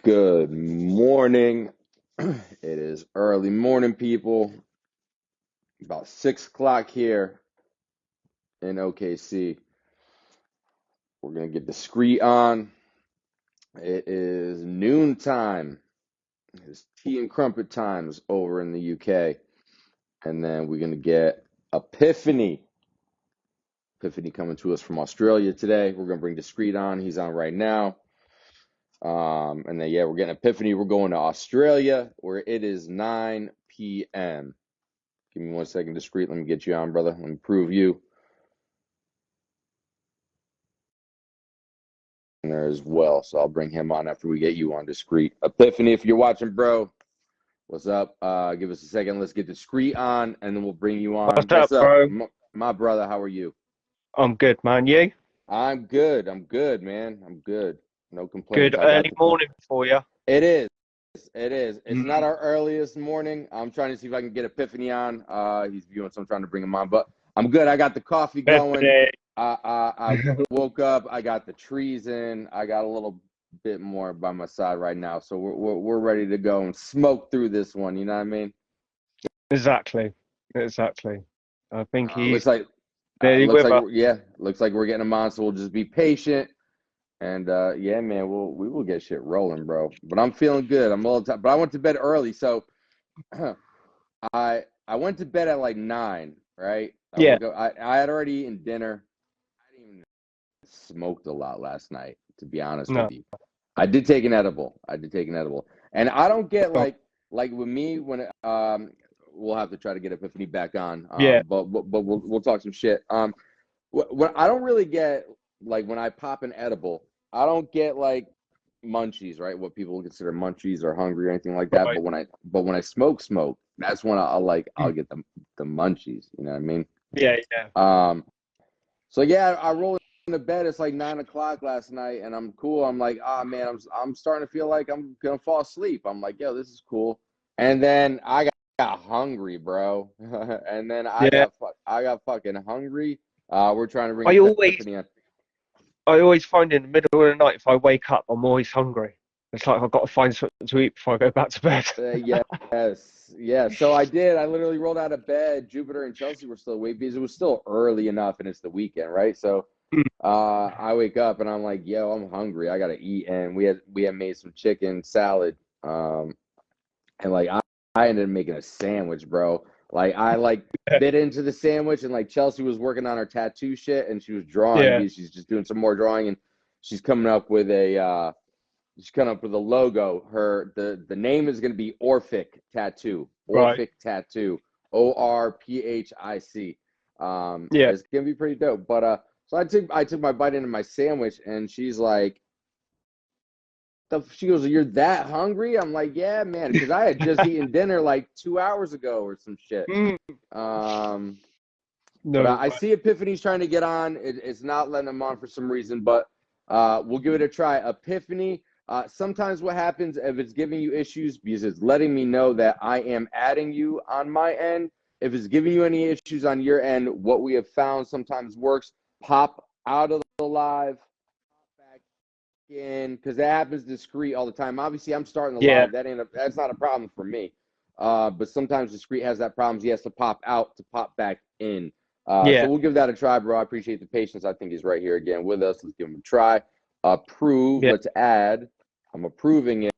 Good morning. It is early morning, people. About 6 o'clock here in OKC. We're going to get Discreet on. It is noon time. It's tea and crumpet times over in the UK. And then we're going to get Epifane. Epifane coming to us from Australia today. We're going to bring Discreet on. He's on right now. And then, we're getting Epifane. We're going to Australia where it is 9 p.m. Give me 1 second, Discreet. Let me get you on, brother. Let me prove you. In there as well. So I'll bring him on after we get you on, Discreet. Epifane, if you're watching, bro, what's up? Give us a second. Let's get Discreet on, and then we'll bring you on. What's up, bro? My brother? How are you? I'm good, man. You? I'm good, man. I'm good. No complaints. Good early morning for you. It is. It's not our earliest morning. I'm trying to see if I can get Epifane on. He's viewing, so I'm trying to bring him on. But I'm good. I got the coffee going. I woke up. I got the trees in. I got a little bit more by my side right now, so we're ready to go and smoke through this one. You know what I mean? Exactly. I think he's looks like we're getting him on. So we'll just be patient. And man, we will get shit rolling, bro. But I'm feeling good. I'm a little tired, but I went to bed early, so I went to bed at like 9, right? I had already eaten dinner. I didn't even smoked a lot last night, to be honest with you. I did take an edible. And I don't get like with me when we'll have to try to get Epifane back on. But we'll talk some shit. What I don't really get, like, when I pop an edible, I don't get like munchies, right? What people consider munchies or hungry or anything like that. Right. But when I smoke, that's when I'll get the munchies. You know what I mean? Yeah. So I rolled into bed. It's like 9 o'clock last night, and I'm cool. I'm like, man, I'm starting to feel like I'm gonna fall asleep. I'm like, yo, this is cool. And then I got hungry, bro. And then I got fucking hungry. We're trying to bring Epifane on. I always find in the middle of the night, if I wake up, I'm always hungry. It's like I've got to find something to eat before I go back to bed. Yes. So I did. I literally rolled out of bed. Jupiter and Chelsea were still awake because it was still early enough, and it's the weekend, right? So I wake up and I'm like, yo, I'm hungry. I gotta eat. And we had made some chicken salad. And like I ended up making a sandwich, bro. Like I bit into the sandwich, and like Chelsea was working on her tattoo shit, and she was drawing. She's just doing some more drawing, and she's coming up with a logo. The name is gonna be Orphic Tattoo. Orphic Tattoo. ORPHIC. It's gonna be pretty dope. But so I took my bite into my sandwich, and she's like, she goes, "You're that hungry?" I'm like, "Yeah, man," because I had just eaten dinner like 2 hours ago or some shit. But I see Epifane's trying to get on. It's not letting him on for some reason, but we'll give it a try. Epifane, sometimes what happens if it's giving you issues, because it's letting me know that I am adding you on my end. If it's giving you any issues on your end, what we have found sometimes works, pop out of the live, back in, because that happens Discreet all the time. Obviously, I'm starting the live. That's not a problem for me. But sometimes Discreet has that problem. He has to pop out to pop back in. So we'll give that a try, bro. I appreciate the patience. I think he's right here again with us. Let's give him a try. Approve. Let's add. I'm approving it.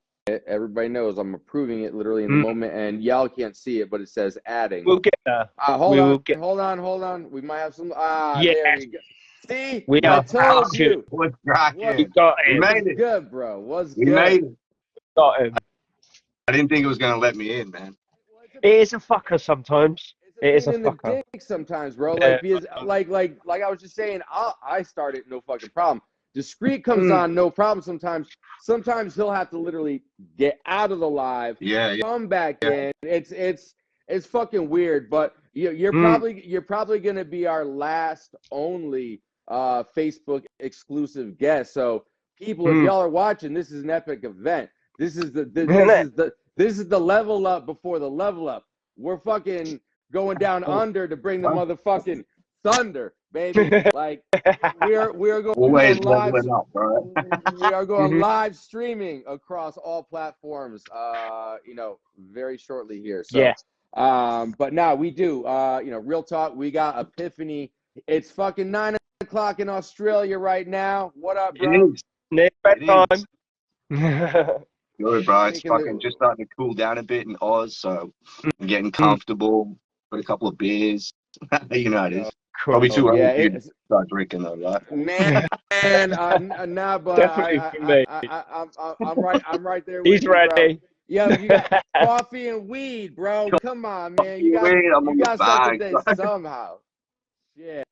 Everybody knows I'm approving it literally in the moment, and y'all can't see it, but it says adding. We'll get there. Hold on. We might have some. There we go. See, I told you. What's rocking? We got it. We made it. Good, bro. What's we good? Made it. Got him. I didn't think it was gonna let me in, man. It is a fucker sometimes. It is a fucker. Dick sometimes, bro. Like, because, like I was just saying, I started, no fucking problem. Discreet comes on, no problem. Sometimes he'll have to literally get out of the live, come back in. It's fucking weird. But you're probably gonna be our last only Facebook exclusive guest. So people, if y'all are watching, this is an epic event. This is the level up before the level up. We're fucking going down under to bring the motherfucking thunder. baby. Like we are going Always live. leveling up, bro. We are going Mhm. live streaming across all platforms. You know, very shortly here. So, Yes. but now we do. You know, real talk. We got Epiphany. It's fucking 9 o'clock in Australia right now. What up, It bro? is. Near It is. bedtime. Good, bro. It's Taking fucking the just starting to cool down a bit in Oz, so I'm getting Mm. comfortable. Got a couple of beers. You know how it yo, is. Probably Cool. too early yeah, for you to it's start drinking though, right? man. Nah, but Definitely for me. I'm right there with He's you, bro. ready. Yo, you got coffee and weed, bro. Come on, man. Wait, I'm You on the got something bag. there somehow. Yeah.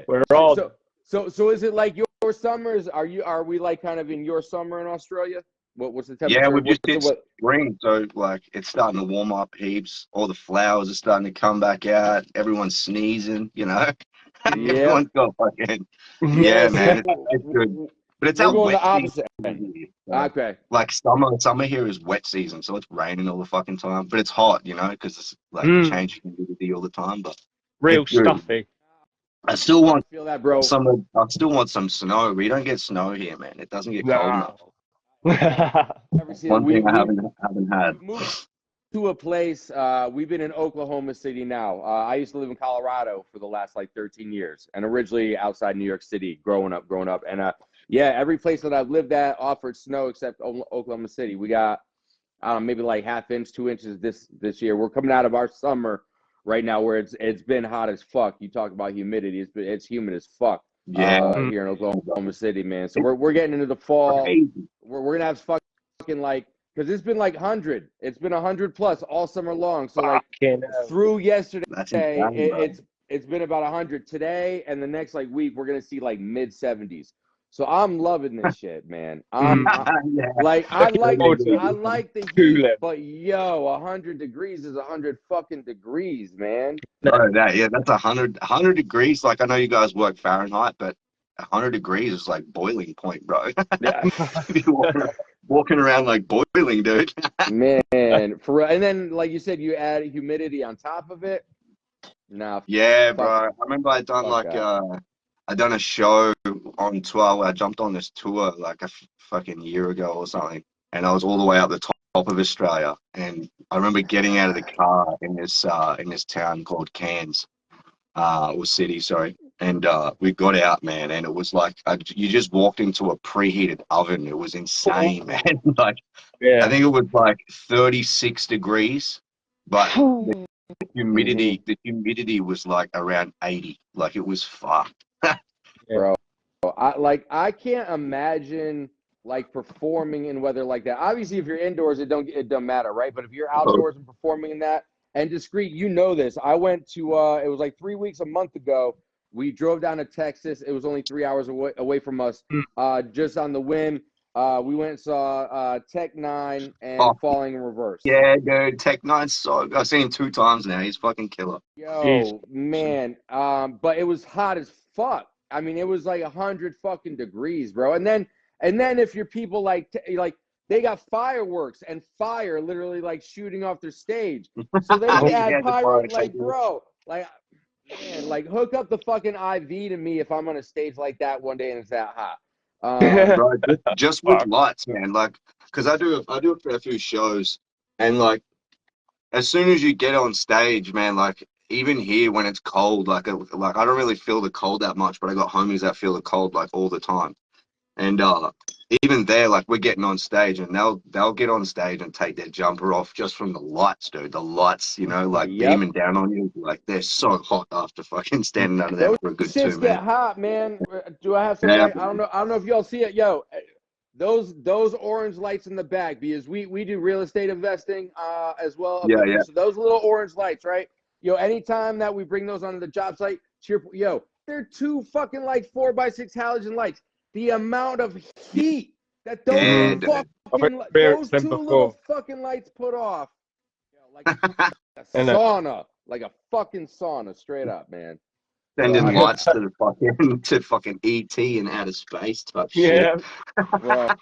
We're So on. so so is it like your summers? Are we like kind of in your summer in Australia? What's the Yeah, temperature? we've just What's the hit what? spring, so like it's starting to warm up heaps. All the flowers are starting to come back out. Everyone's sneezing, you know. Yeah. Everyone's got fucking Yeah, yeah, see, man. It's good, but it's we're our going the wet season opposite end. here. So, Okay. like summer here is wet season, so it's raining all the fucking time. But it's hot, you know, because it's like Mm. changing humidity all the time. But it's Real good. stuffy. I still I want feel that, bro. I still want some snow. We don't get snow here, man. It doesn't get cold enough. No. Every season One thing I we haven't had. we moved to a place. We've been in Oklahoma City now. I used to live in Colorado for the last like 13 years, and originally outside New York City, growing up. And yeah, every place that I've lived at offered snow except Oklahoma City. We got maybe like half inch, 2 inches this year. We're coming out of our summer right now where it's been hot as fuck. You talk about humidity. It's humid as fuck Yeah, here in Oklahoma City, man. So it's we're getting into the fall. crazy. We're gonna have fucking like because it's been like 100. It's been 100 plus all summer long. So like Fucking hell. through yesterday, That's insane, bro. it's been about 100 today, and the next like week we're gonna see like mid 70s. So I'm loving this shit, man. Mm. Yeah. Like Forward to I like the heat, cooling. but yo, 100 degrees is 100 fucking degrees, man. Bro, that's 100 degrees. Like I know you guys work Fahrenheit, but 100 degrees is like boiling point, bro. Yeah, You're walking around like boiling, dude. man, for real. And then like you said, you add humidity on top of it. Nah, Yeah, bro. fuck, I remember fuck that. I done a show on tour where I jumped on this tour like a fucking year ago or something, and I was all the way up the top of Australia. And I remember getting out of the car in this town called Cairns, or city, sorry. And we got out, man, and it was like you just walked into a preheated oven. It was insane, man. Like I Yeah. think it was like 36 degrees, but Mhm. the humidity was like around 80. Like it was fucked. Bro. I can't imagine like performing in weather like that. Obviously, if you're indoors, it don't matter, right? But if you're outdoors and performing in that, and Discreet, you know this. I went to it was like 3 weeks, a month ago. We drove down to Texas. It was only 3 hours away from us. Mm. Just on the whim. We went and saw Tech Nine Oh, and Falling in Reverse. yeah, dude. Tech Nine's so I've seen him 2 times now. He's fucking killer. Jeez. Yo, man. But it was hot as fuck. I mean, it was like 100 fucking degrees, bro. And then if your people like they got fireworks and fire literally like shooting off their stage. So then you add Yeah, the pyro, fire like, taking bro, like, man, like hook up the fucking IV to me if I'm on a stage like that one day and it's that hot. bro, just with Fuck. lights, man. Like, cause I do a fair few shows, and like as soon as you get on stage, man, like even here when it's cold, like I don't really feel the cold that much, but I got homies that feel the cold like all the time. And even there, like we're getting on stage, and they'll get on stage and take their jumper off just from the lights, dude. The lights, you know, like Yep. beaming down on you, like they're so hot after fucking standing under there Those for a good shits 2 get minutes. hot, man. Do I have some Yeah, light? I don't know. I don't know if y'all see it. Yo, those orange lights in the back, because we do real estate investing as well up yeah, in here. yeah. So those little orange lights, right? Yo, anytime that we bring those onto the job site, yo, they're two fucking like 4x6 halogen lights. The amount of heat that those Yeah, Mm. dude. I've fucking those experienced them two before. little fucking lights put off, yo, like a And sauna, like a fucking sauna, straight up, man. Sending Bro, lights to the fucking ET and outer space type shit. Yeah.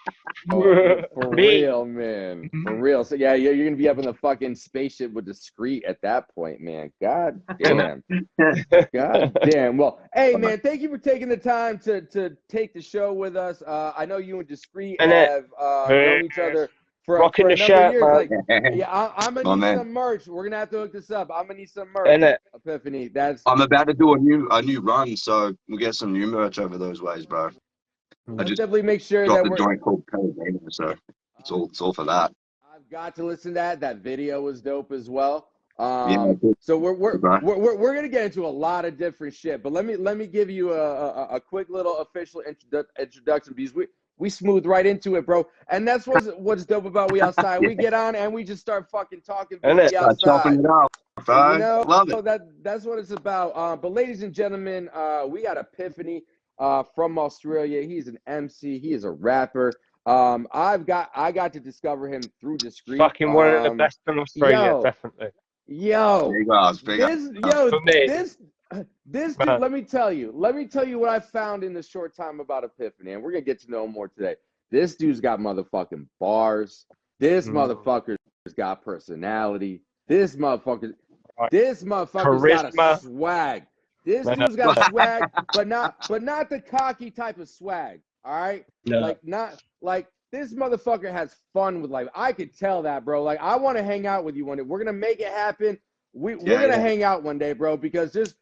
bro, for Me. real, man. For real. So yeah, you're gonna be up in the fucking spaceship with Discreet at that point, man. God damn. God damn. Well, hey man, thank you for taking the time to take the show with us. I know you and Discreet And it. have known each other for Rocking a the number of shirt, years. man. Like, yeah, I'm My gonna need man. some merch. We're gonna have to hook this up. I'm gonna need some merch. And it. Epiphany. That's I'm about to do a new run, so we'll get some new merch over those ways, bro. I let's just definitely make sure got that the we're. joint called Pellegrini, so it's all for that. I've got to listen to that. That video was dope as well. Yeah, cool, So we're bro. gonna get into a lot of different shit, but let me give you a quick little official introduction because we smooth right into it, bro. And that's what's dope about We Outside. Yeah. We get on and we just start fucking talking And We it. Start chopping Outside. it up, bro. You know, Love it. that's what it's about. But ladies and gentlemen, we got Epiphany from Australia. He's an MC. He is a rapper. I got to discover him through Discreet. Fucking one of the best in Australia, definitely. Yo, Big ass, big ass. For me. This Man. dude, let me tell you what I found in the short time about Epiphany, and we're gonna get to know him more today. This dude's got motherfucking bars. This motherfucker's got personality. This motherfucker's got Charisma. a swag. This dude's got a swag, but not the cocky type of swag. All right, No. like not like this motherfucker has fun with life. I could tell that, bro. Like I want to hang out with you one day. We're gonna make it happen. We're gonna hang out one day, bro. Because just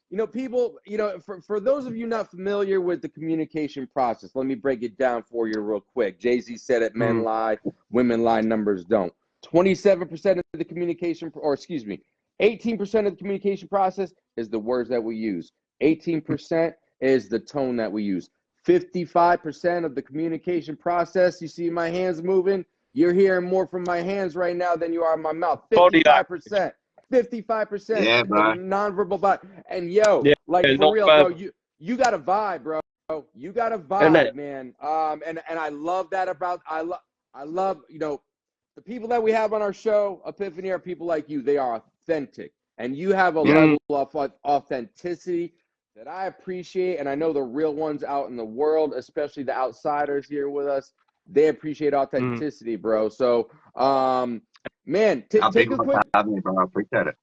you know, people, you know, for those of you not familiar with the communication process, let me break it down for you real quick. Jay-Z said it: men lie, women lie, numbers don't. 27% of the communication, or excuse me, 18% of the communication process is the words that we use. 18% is the tone that we use. 55% of the communication process, you see my hands moving, you're hearing more from my hands right now than you are in my mouth. 55%. 55% Yeah, bro. nonverbal body. And yo, like for real, bro, you got a vibe, bro. You got a vibe, man. And I love that about I love, you know, the people that we have on our show, Epiphany, are people like you. They are authentic. And you have a level of authenticity that I appreciate, and I know the real ones out in the world, especially the outsiders here with us, they appreciate authenticity, bro. So, man, take a quick. Me, bro. I appreciate it.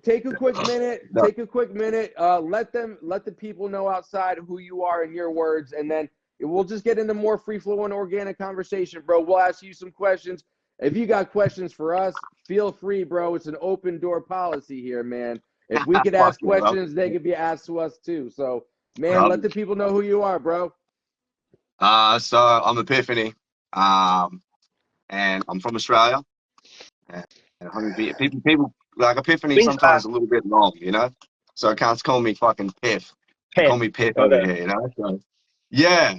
Take a quick minute. Take a quick minute. Let the people know outside who you are in your words, and then we'll just get into more free flowing, organic conversation, bro. We'll ask you some questions. If you got questions for us, feel free, bro. It's an open door policy here, man. If we could ask questions, they could be asked to us too. So, man, let the people know who you are, bro. So I'm Epiphany, and I'm from Australia. And people like Epiphany sometimes a little bit long, you know. So can't call me fucking Piff. Call me Piff over here, you know. So yeah,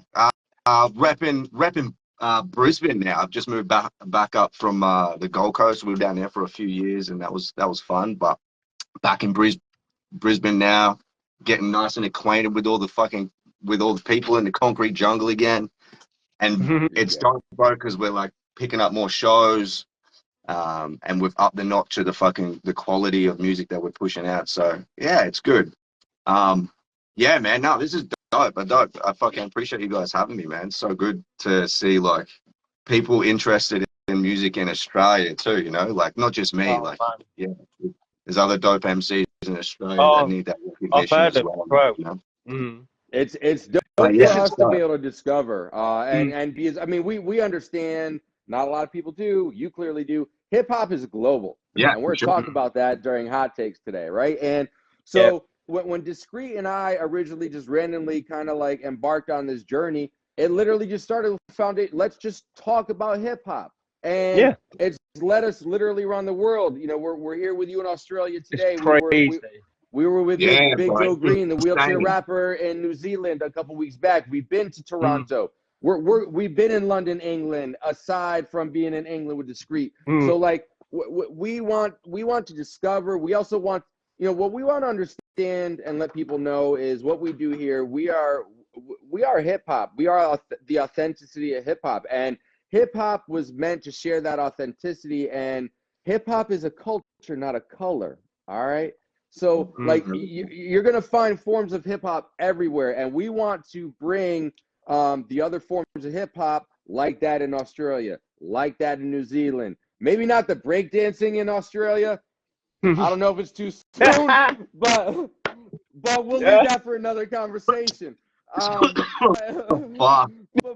repping Brisbane now. I've just moved back up from the Gold Coast. We were down there for a few years, and that was fun. But back in Brisbane now, getting nice and acquainted with all the people in the concrete jungle again. And it's dope, bro, because we're like picking up more shows, and we've upped the notch to the quality of music that we're pushing out. So yeah, it's good. Yeah, man. No, this is dope. I fucking appreciate you guys having me, man. It's so good to see like people interested in music in Australia too. You know, like not just me. Yeah, there's other dope MCs in Australia that need that recognition as well. Bro. You know? It's dope for us to be able to discover, and because I mean we understand. Not a lot of people do. You clearly do. Hip hop is global. Yeah, and we're going to talk about that during Hot Takes today, right? And so when Discreet and I originally just randomly kind of like embarked on this journey, it literally just started with foundation. Let's just talk about hip hop, and it's let us literally around the world. You know, we're here with you in Australia today. It's crazy. We were with Big Joe Green, the wheelchair rapper, in New Zealand a couple weeks back. We've been to Toronto. We've been in London, England, aside from being in England with Discreet. So like we want to discover. We also want, you know, what we want to understand and let people know is what we do here. We are hip hop. We are the authenticity of hip hop, and hip hop was meant to share that authenticity. And hip hop is a culture, not a color. All right. So like you're gonna find forms of hip hop everywhere, and we want to bring the other forms of hip hop like that in Australia, like that in New Zealand. Maybe not the breakdancing in Australia. I don't know if it's too soon, but we'll leave that for another conversation. Fuck.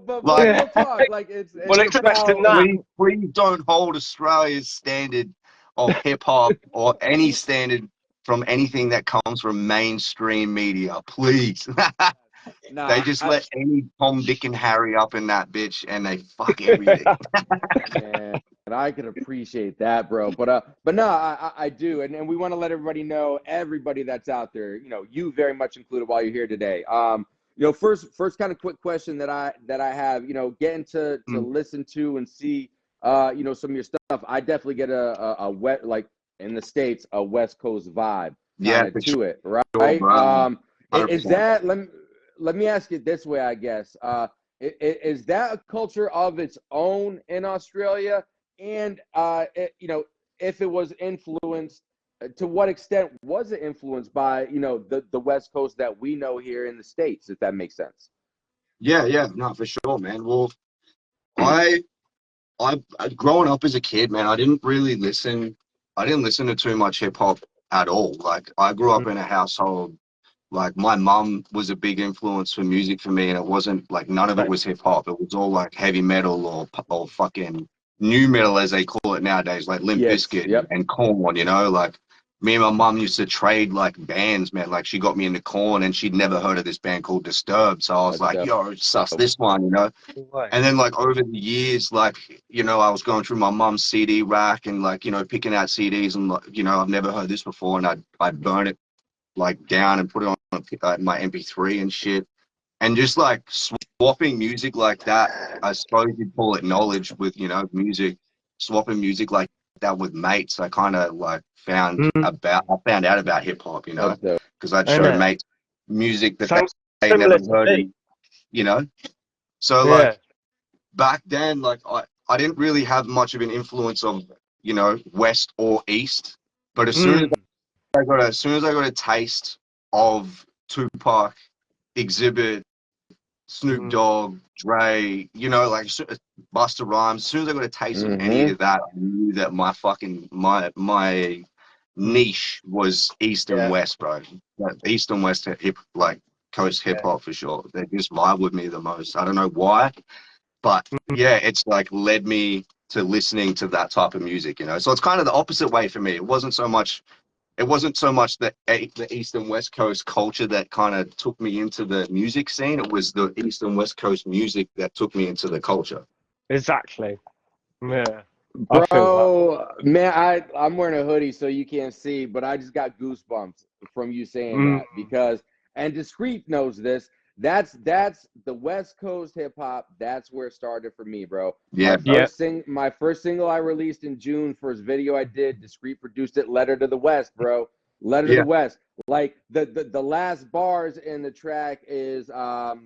But Like, we'll talk. Like it's Well, expecting that. Please don't hold Australia's standard of hip hop or any standard from anything that comes from mainstream media. Please. Nah, They just let any Tom, Dick, and Harry up in that bitch, and they fuck everything. man, and I can appreciate that, bro. But no, I do, and we want to let everybody know, everybody that's out there, you know, you very much included while you're here today. You know, first kind of quick question that I have, you know, getting to listen to and see, you know, some of your stuff. I definitely get a wet, like in the States, a West Coast vibe to sure. It, right? Sure, is that let me ask it this way, I guess. Is that a culture of its own in Australia? And, you know, if it was influenced, to what extent was it influenced by, you know, the West Coast that we know here in the States, if that makes sense? Yeah, no, for sure, man. Well, I growing up as a kid, man, I didn't listen to too much hip hop at all. Like, I grew up in a household, like, my mum was a big influence for music for me, and it wasn't like, none of it was hip hop. It was all like heavy metal or fucking new metal, as they call it nowadays, like Limp Bizkit and Korn, you know. Like, me and my mum used to trade like bands, man. Like, she got me into Korn, and she'd never heard of this band called Disturbed, so I was like, yo, suss this one, you know. And then, like, over the years, like, you know, I was going through my mum's CD rack and, like, you know, picking out CDs, and, like, you know, I've never heard this before, and I'd burn it like down and put it on my MP3 and shit, and just like swapping music like that. I suppose you'd call it knowledge with, you know, music, swapping music like that with mates. I kind of like found out about hip hop, you know, because I'd show mates music that they never heard, you know. So like back then, like I didn't really have much of an influence of, you know, West or East, but as soon as I got a taste of Tupac, Exhibit, Snoop Dogg, Dre, you know, like Busta Rhymes, as soon as I got a taste of any of that, I knew that my niche was East and West, bro. Like, East and West hip, like coast hip hop for sure. They just vibe with me the most. I don't know why, but yeah, it's like led me to listening to that type of music, you know. So it's kind of the opposite way for me. It wasn't so much the East and West Coast culture that kind of took me into the music scene. It was the East and West Coast music that took me into the culture. Exactly. Yeah. Bro, man, I'm wearing a hoodie so you can't see, but I just got goosebumps from you saying that, because, and Discreet knows this, that's the West Coast hip hop. That's where it started for me, bro. Yeah. My first single I released in June, first video I did, Discreet produced it, Letter to the West, bro. Letter to the West. Like the last bars in the track is let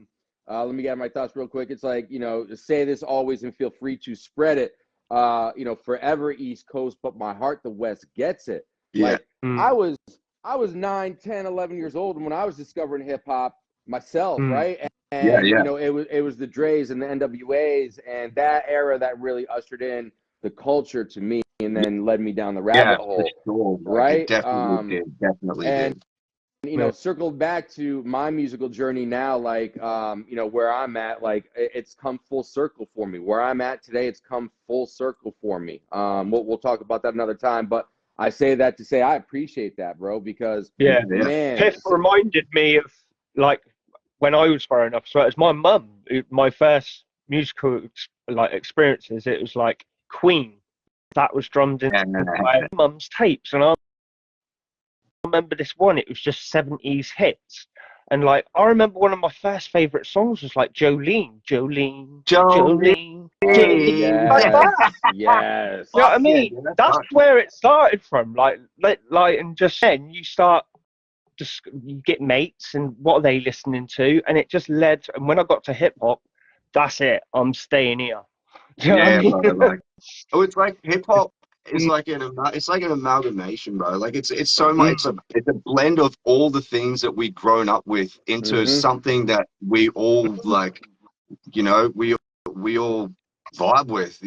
me get my thoughts real quick. It's like, you know, say this always and feel free to spread it. You know, forever East Coast, but my heart the West gets it. Like I was 9, 10, 11 years old when I was discovering hip hop myself, right? And you know, it was the Dre's and the NWAs and that era that really ushered in the culture to me, and then led me down the rabbit hole. Sure. Right? It definitely did. You know, circled back to my musical journey now, like, you know, where I'm at, like, it's come full circle for me. Where I'm at today, it's come full circle for me. We'll talk about that another time, but I say that to say I appreciate that, bro, because, man. Piff reminded me of, like, when I was growing up, so it was my mum, my first musical, like, experiences, it was, like, Queen. That was drummed in my mum's tapes, and I remember this one, it was just 70s hits, and like I remember one of my first favorite songs was like Jolene. Yes. You know what I mean? That's where it started from, like and just then you you get mates and what are they listening to, and it just led, and when I got to hip hop, that's it, I'm staying here. You know what I mean? Brother, like, it's like hip hop it's like an amalgamation, bro. Like it's so much. It's a blend of all the things that we've grown up with into something that we all like. You know, we all vibe with.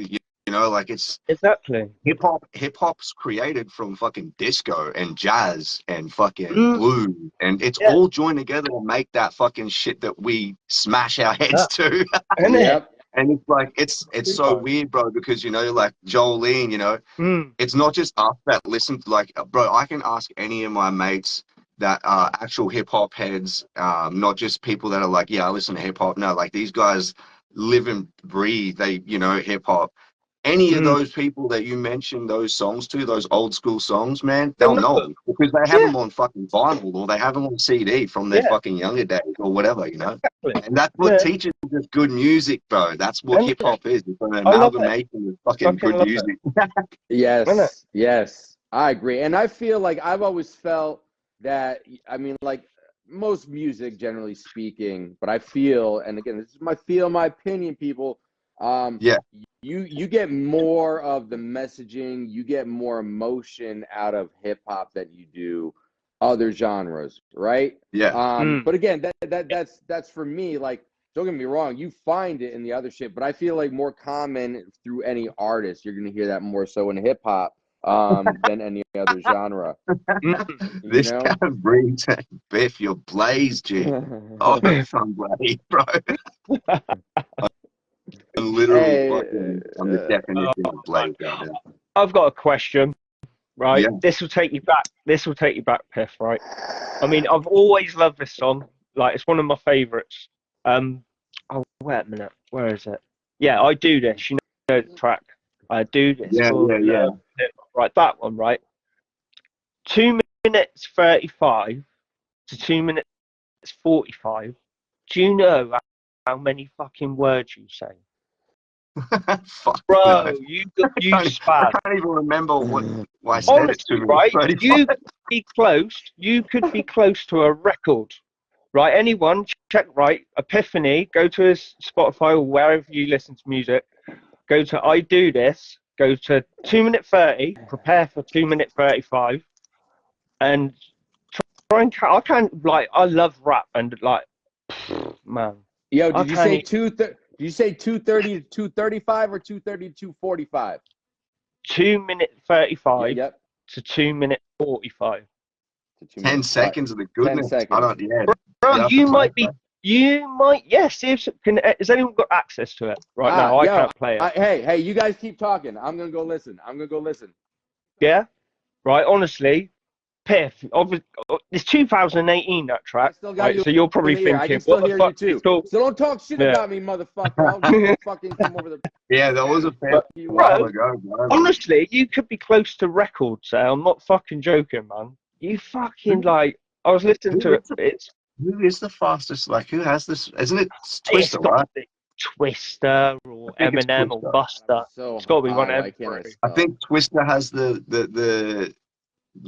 You know, like it's exactly hip hop's created from fucking disco and jazz and fucking blues, and it's all joined together to make that fucking shit that we smash our heads to. Yep. And it's like it's so weird, bro, because you know, like Jolene, you know, it's not just us that listen to, like, bro, I can ask any of my mates that are actual hip hop heads, not just people that are like, yeah, I listen to hip hop. No, like these guys live and breathe, they, you know, hip hop. Any of those people that you mentioned those songs to, those old school songs, man, they'll know them because they have them on fucking vinyl or they have them on CD from their fucking younger days or whatever, you know. And that's what teaches us good music, bro. That's what hip hop is. It's an amalgamation of fucking good music. Yes, yes, I agree. And I feel like I've always felt that, I mean, like most music, generally speaking, but I feel, and again, this is my opinion, people. You get more of the messaging, you get more emotion out of hip hop than you do other genres, right? But again, that's for me. Like, don't get me wrong, you find it in the other shit, but I feel like more common through any artist. You're gonna hear that more so in hip hop than any other genre. This kind of brings Biff, your Blaze, G. Oh, from Blaze, bro. Literally on the definition of Blaze right now. I've got a question, right? This will take you back. This will take you back, Piff, right? I mean, I've always loved this song. Like, it's one of my favorites. Oh, wait a minute. Where is it? Yeah, I Do This. You know the track. I Do This. Yeah. Right, that one, right? 2 minutes 35 to 2 minutes 45. Do you know how many fucking words you say? Fuck, bro, no. you spaz. I can't even remember what I said. Honestly, right? You could be close. You could be close to a record, right? Anyone check, right? Epifane. Go to his Spotify or wherever you listen to music. Go to I Do This. Go to 2 minute 30. Prepare for 2 minute 35, and try and. I can't like. I love rap and like, man. Yo, did you say 2:30 to 2:35 or 2:30 to 2:45? 2 minute 35 to 2 minute 45. 10 seconds of the goodness. 10 seconds. I don't, yeah. Bro, you might be. You might. Yes. See if has anyone got access to it right now? I can't play it. Hey, you guys keep talking. I'm gonna go listen. Yeah. Right. Honestly, Piff. It's 2018 that track. Right, so you're probably thinking, I can still what hear the fuck? you too. So don't talk shit about me, motherfucker. I'll fucking come over the. Yeah, that was a fair while ago, bro. Honestly, you could be close to records. I'm not fucking joking, man. You fucking like. I was listening to it. Who is the fastest? Like, who has this? Isn't it Twister, right? Twister or Eminem or Buster. It's got to be one of them. I think Twister has the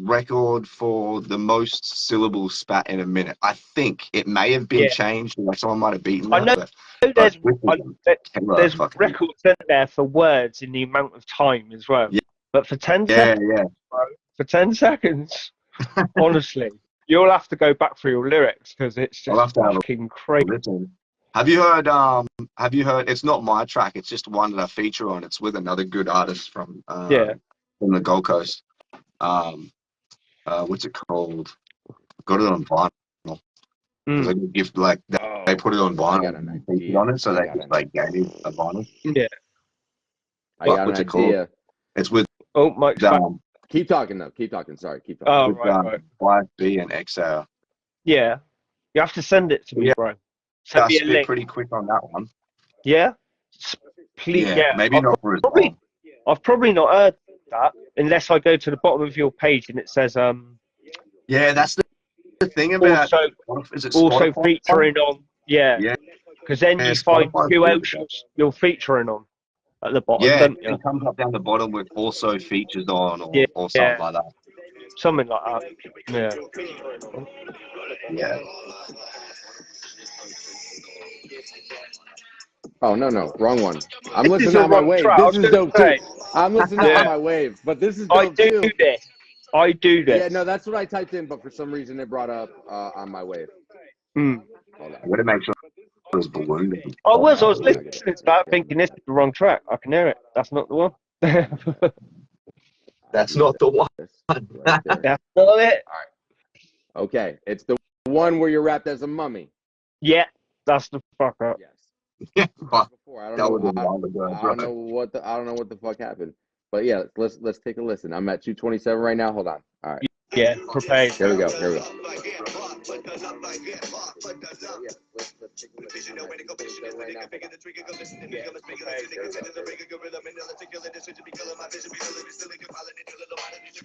record for the most syllables spat in a minute. I think it may have been changed. Like someone might have beaten that. I know there's records in there for words in the amount of time as well. Yeah. But for 10 seconds, bro, for 10 seconds, honestly. You'll have to go back through your lyrics because it's just fucking crazy. Have you heard? It's not my track. It's just one that I feature on. It's with another good artist from the Gold Coast. What's it called? Got it on vinyl. They give they put it on vinyl and featured on it, so they just like gave me a vinyl. Yeah. What's it called? It's with Mike's Keep talking though. Keep talking. Sorry. Keep talking. Right. 5B and XR. Yeah. You have to send it to me, bro. Send me a link. Pretty quick on that one. Yeah? Please, maybe not for as long. I've probably not heard that unless I go to the bottom of your page and it says yeah, that's the thing about also featuring on because then you find who else you're featuring on at the bottom. It comes up down the bottom with also features on or something like that. Something like that. Yeah. Oh no, wrong one. I'm listening on my way. This is dope too. I'm listening to On My Wave, but this is I dope do too. this. I do this. Yeah, no, that's what I typed in, but for some reason it brought up On My Wave. Mm. Hold on. I'm gonna make sure it was ballooned. I was listening to that thinking this is the wrong track. I can hear it. That's not the one. That's not the one. Right there. That's not it. Okay, it's the one where you're wrapped as a mummy. Yeah, that's the fuck up. Yes. Yeah, fuck. Before, I That don't was a know. while ago, I bro. don't know what the fuck happened. But yeah, let's take a listen. I'm at 227 right now. Hold on. All right. Yeah, prepared. Here we go. Here we go.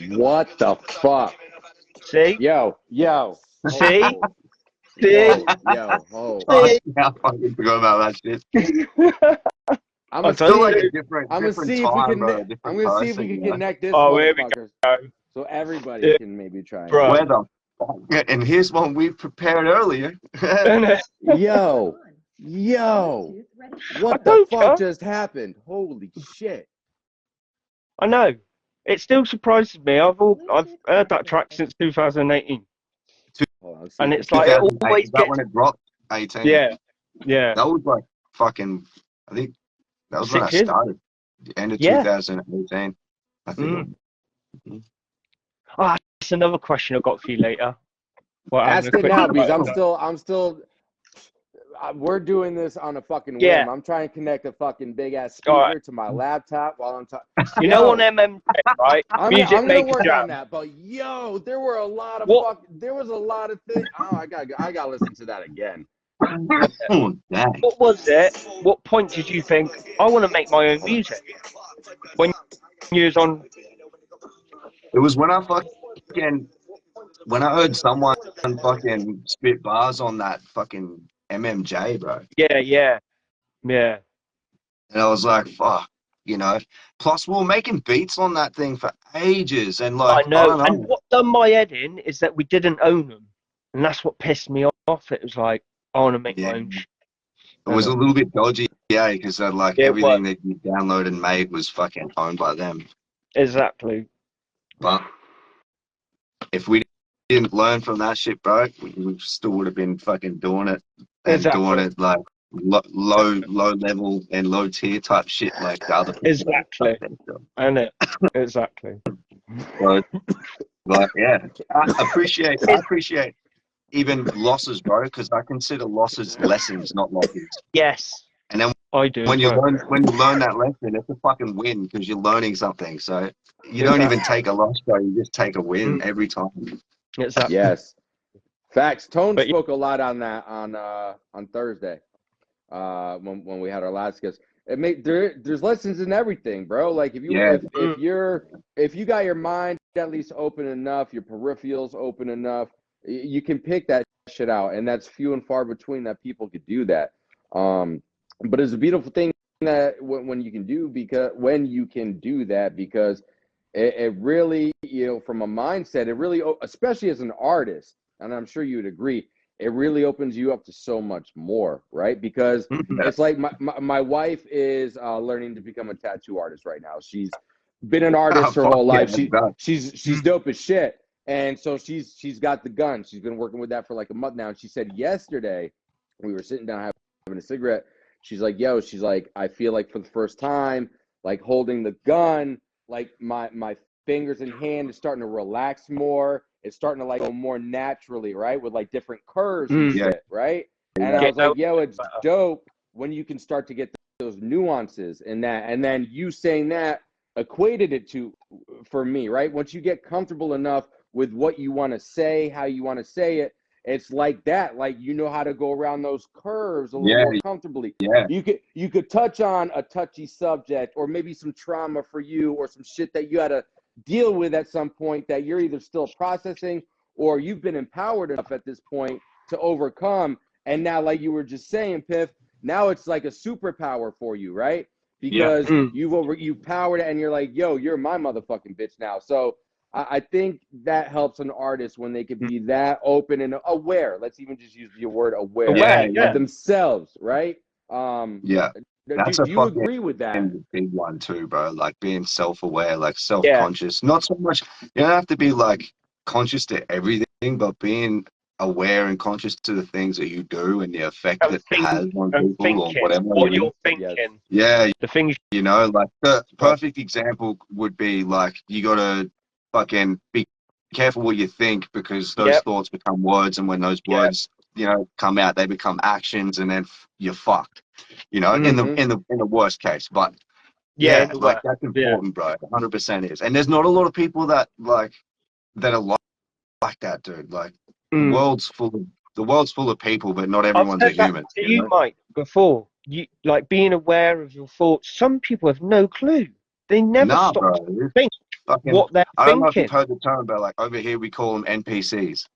What the fuck? See? Yo. See? Yo. Oh. See? Yeah, I fucking forgot about that shit. I'm I'll gonna tell Still you. like a different I'm gonna different see if we time, can. bro. I'm Different gonna see if person, we can you know? connect this Oh, here we motherfucker, go. so everybody Yeah. can maybe try. Bro. Where the fuck? And here's one we prepared earlier. Yo, what I the told fuck ya. just happened? Holy shit! I know. It still surprises me. I've heard that track since 2018, Hold on, let's see. and it's like it 2008, always is that gets. when it dropped? 18. Yeah, yeah. That was like fucking. I think that was when I 6 years. started. The end of Yeah. 2018. I think. Ah, that's another question I've got for you later. Well, Ask it now because I'm still. We're doing this on a fucking whim. Yeah. I'm trying to connect a fucking big ass All speaker right. to my laptop while I'm talking. You know, on MMJ, right? I'm Music gonna Maker work Jam. on that, but yo, there were a lot of What? there was a lot of things. Oh, I gotta listen to that again. Oh, dang. What was it? What point did you think I want to make my own music? When you was on? It was when I heard someone fucking spit bars on that fucking MMJ, bro. Yeah. And I was like, fuck, you know. Plus, we were making beats on that thing for ages, and like, I know. don't know. And what done my head in is that we didn't own them, and that's what pissed me off. It was like I want to make my own. It was a little bit dodgy, yeah, because like It everything was. that you downloaded and made was fucking owned by them. Exactly. But if we didn't learn from that shit, bro, we still would have been fucking doing it and doing it like low level and low tier type shit like the other people. Exactly. And it. Exactly. So, like, yeah, I appreciate even losses, bro, because I consider losses lessons, not losses. Yes. And then I do. when you learn that lesson, it's a fucking win because you're learning something. So you don't even take a loss, bro. You just take a win every time. Exactly. Yes. Facts. Tone spoke a lot on that on Thursday. When we had our last guest. There's lessons in everything, bro. Like if you got your mind at least open enough, your peripherals open enough, you can pick that shit out, and that's few and far between that people could do that. But it's a beautiful thing that when you can do that because it really, from a mindset, it really, especially as an artist, and I'm sure you would agree, it really opens you up to so much more, right? Because it's like my wife is learning to become a tattoo artist right now. She's been an artist her whole life. She's dope as shit. And so she's got the gun. She's been working with that for like a month now. And she said yesterday, we were sitting down having a cigarette. She's like, I feel like for the first time, like holding the gun, like my fingers and hand is starting to relax more. It's starting to like go more naturally, right? With like different curves and shit, right? And I was like, it's dope when you can start to get those nuances in that. And then you saying that equated it to, for me, right? Once you get comfortable enough with what you want to say, how you want to say it, it's like that. Like, you know how to go around those curves a little more comfortably. Yeah. You could touch on a touchy subject or maybe some trauma for you or some shit that you had to deal with at some point that you're either still processing or you've been empowered enough at this point to overcome. And now, like you were just saying, Piff, now it's like a superpower for you, right? Because you've powered it and you're like, you're my motherfucking bitch now. So I think that helps an artist when they can be that open and aware. Let's even just use the word aware of themselves, right? That's Do a you fucking agree with that? big one too, bro. Like being self-aware, like Yeah. self-conscious. Not so much. You don't have to be like conscious to everything, but being aware and conscious to the things that you do and the effect And that it has on people or thinking whatever. what You know? you're thinking. Yeah, The things. you know, like the Right. perfect example would be like you gotta fucking be careful what you think because those Yep. thoughts become words, and when those Yeah. words, you know, come out, they become actions, and then you're fucked. You know, Mhm. in the worst case, but Yeah. yeah, In the like work. that's Yeah. important, bro. 100% is, and there's not a lot of people that are like that, dude. Like the Mm. world's full of people, but not I've everyone's a said that human. to You you, know? Mike, before. You like being aware of your thoughts. Some people have no clue. They never Nah, stop bro. to think Fucking, what they're I don't know if you've thinking. heard the term, but like over here we call them NPCs.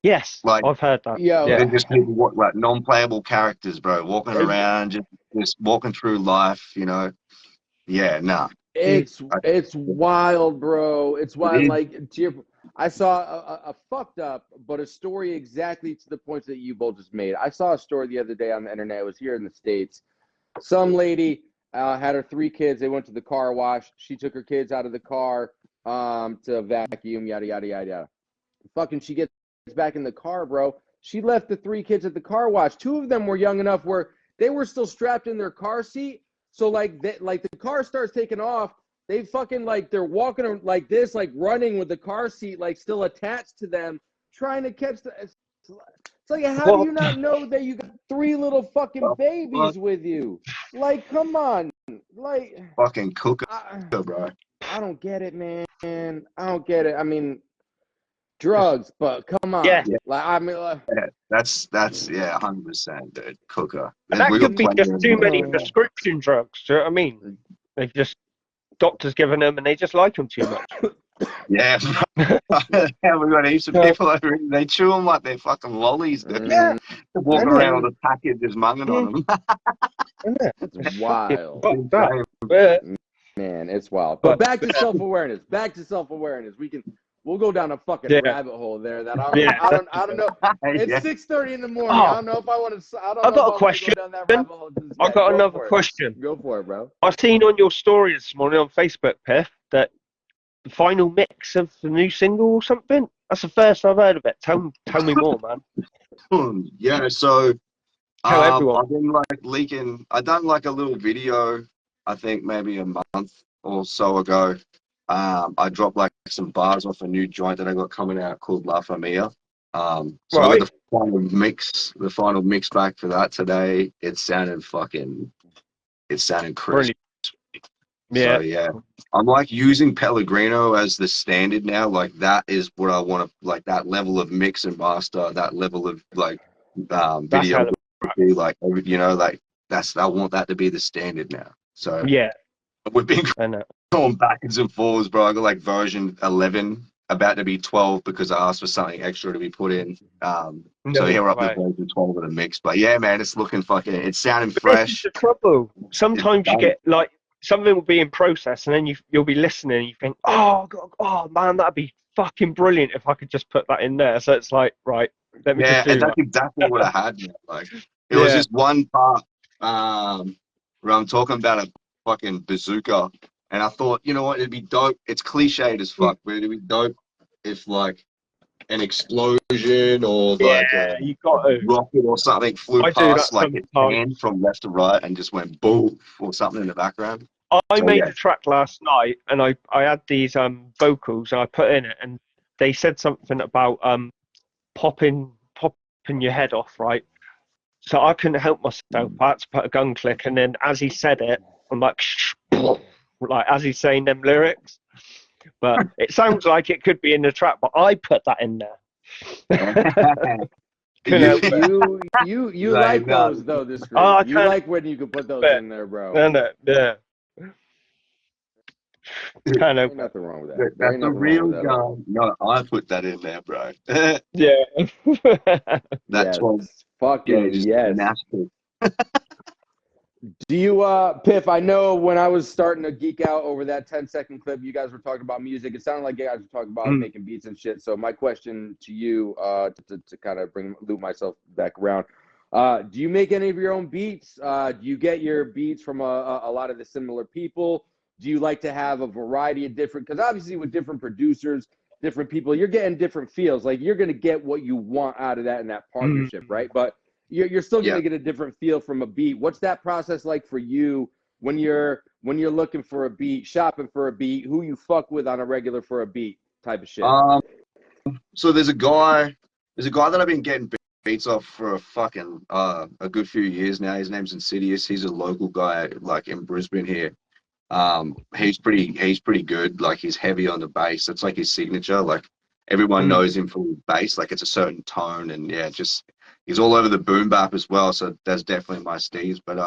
Yes, Like I've heard that. Yo, Yeah. they're just people, like non-playable characters, bro, walking around, just walking through life. You know? Yeah, nah. Mm. it's wild, bro. It's It wild. is. Like I saw a fucked up, but a story exactly to the points that you both just made. I saw a story the other day on the internet. It was here in the States. Some lady had her 3 kids. They went to the car wash. She took her kids out of the car to vacuum, yada yada yada yada. Fucking, she gets back in the car, bro. She left the 3 kids at the car wash. 2 of them were young enough where they were still strapped in their car seat. So like the car starts taking off. They fucking like they're walking like this, like running with the car seat like still attached to them, trying to catch the. It's like, how do Well, you not know that you got 3 little fucking Fuck, babies with you? Like, come on, like, fucking cooker, I, bro. I don't get it, man. I don't get it. I mean, drugs, but come yeah. on. Like, I mean, Yeah, that's yeah, 100%, dude. Cooker. And that We got could be plenty just of too them. many prescription drugs. Do you know what I mean? They just doctors giving them and they just like them too much. Yeah, yeah, we got heaps of people over here. They chew them like they're fucking lollies, dude. Yeah, They're walking isn't it? around with a packet just munging on them. Isn't it? it's It's fucking wild. fucked up. Yeah. Man, it's wild. But But back to self-awareness. Back to self-awareness. We'll go down a fucking yeah, rabbit hole there that yeah. I don't know. It's Yeah. 6:30 in the morning. I Oh, don't know if I want to I don't I know if got I a want to go question. down that rabbit hole just I yet. got Go another for it. question. Go for it, bro. I seen on your story this morning on Facebook, Piff, that the final mix of the new single or something. That's the first I've heard of it. Tell me more, man. Yeah, so Tell everyone. I've been like leaking. I done like a little video, I think maybe a month or so ago. I dropped like some bars off a new joint that I got coming out called La Familia. So I got Right. the final mix back for that today. It sounded crisp. Brilliant. Yeah. So yeah, I'm like using Pellegrino as the standard now. Like that is what I want to like that level of mix and master, that level of like That's hell of videography, like you know, like I want that to be the standard now. So yeah. we've been I know. going backwards and forwards, bro. I got like version 11 about to be 12 because I asked for something extra to be put in. So No here we're up to way. version 12 of the mix. But yeah, man, it's looking fucking. It's sounding This is fresh. the trouble. It's Sometimes you done. get like something will be in process, and then you'll be listening, and you think, oh God, oh man, that'd be fucking brilliant if I could just put that in there. So it's like, right, let me Yeah, just and do that's that. exactly what I had. Man. Like it was Yeah. just one part where I'm talking about a fucking bazooka, and I thought, you know what, it'd be dope. It's cliched as fuck, but it'd be dope if like an explosion or like Yeah, you got a to. rocket or something flew I do past that like it sometimes. panned from left to right and just went boom or something in the background. I So made yeah, a track last night, and I had these vocals, and I put in it, and they said something about popping your head off, right? So I couldn't help myself. I had to put a gun click, and then as he said it, I'm like, like as he's saying them lyrics. But it sounds like it could be in the track, but I put that in there. Couldn't you, help it. You like like no, those though, Oh, Discreet. I You can't like when you can put those help it. in there, bro. No, yeah. Can't help Ain't it. nothing wrong with that. There that's ain't a nothing wrong real with that at all. gun. No, I put that in there, bro. Yeah. That 12, Yes. yeah, Fucking just yes. massive. Do you, Piff? I know when I was starting to geek out over that 10-second clip, you guys were talking about music. It sounded like you guys were talking about Mm. making beats and shit. So my question to you, to kind of loop myself back around, Do you make any of your own beats? Do you get your beats from a lot of the similar people? Do you like to have a variety of different, because obviously with different producers, different people, you're getting different feels. Like you're going to get what you want out of that in that partnership, right? But you're still going to get a different feel from a beat. What's that process like for you when you're looking for a beat, shopping for a beat, who you fuck with on a regular for a beat type of shit? So there's a guy that I've been getting beats off for a good few years now. His name's Insidious. He's a local guy, like in Brisbane here. He's pretty good. Like he's heavy on the bass. That's like his signature. Like everyone knows him for bass. Like it's a certain tone, and yeah, just he's all over the boom bap as well. So that's definitely my steez. But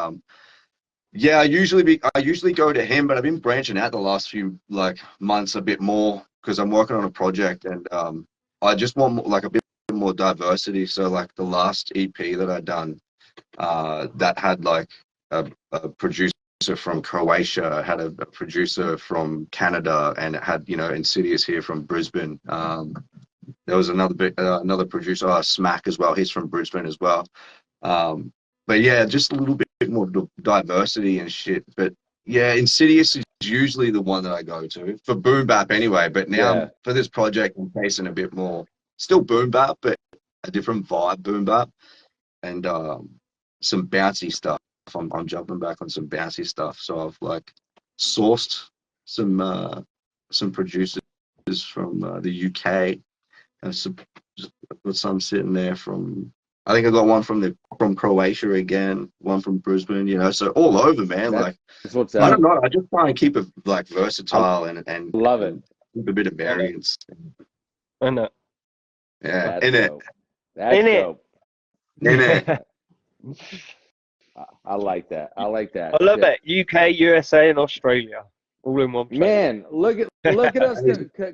yeah, I usually go to him, but I've been branching out the last few like months a bit more because I'm working on a project, and I just want like a bit more diversity. So like the last EP that I done, that had like a producer from Croatia, had a producer from Canada, and it had, you know, Insidious here from Brisbane. There was another producer, Smack as well. He's from Brisbane as well. But yeah, just a little bit more diversity and shit. But yeah, Insidious is usually the one that I go to for boom bap anyway. But now for this project, I'm facing a bit more, still boom bap, but a different vibe boom bap, and some bouncy stuff. I'm jumping back on some bouncy stuff. So I've like sourced some producers from the UK, and got some sitting there from. I think I got one from Croatia again, one from Brisbane. You know, so all over, man. Like what's I don't know. I just try and keep it like versatile and love it. Keep a bit of variance. In it. Yeah, That's in it. dope. That's In it. dope. In it. I like that. I like that. I love it. UK, USA, and Australia, all in one place. Man, look at us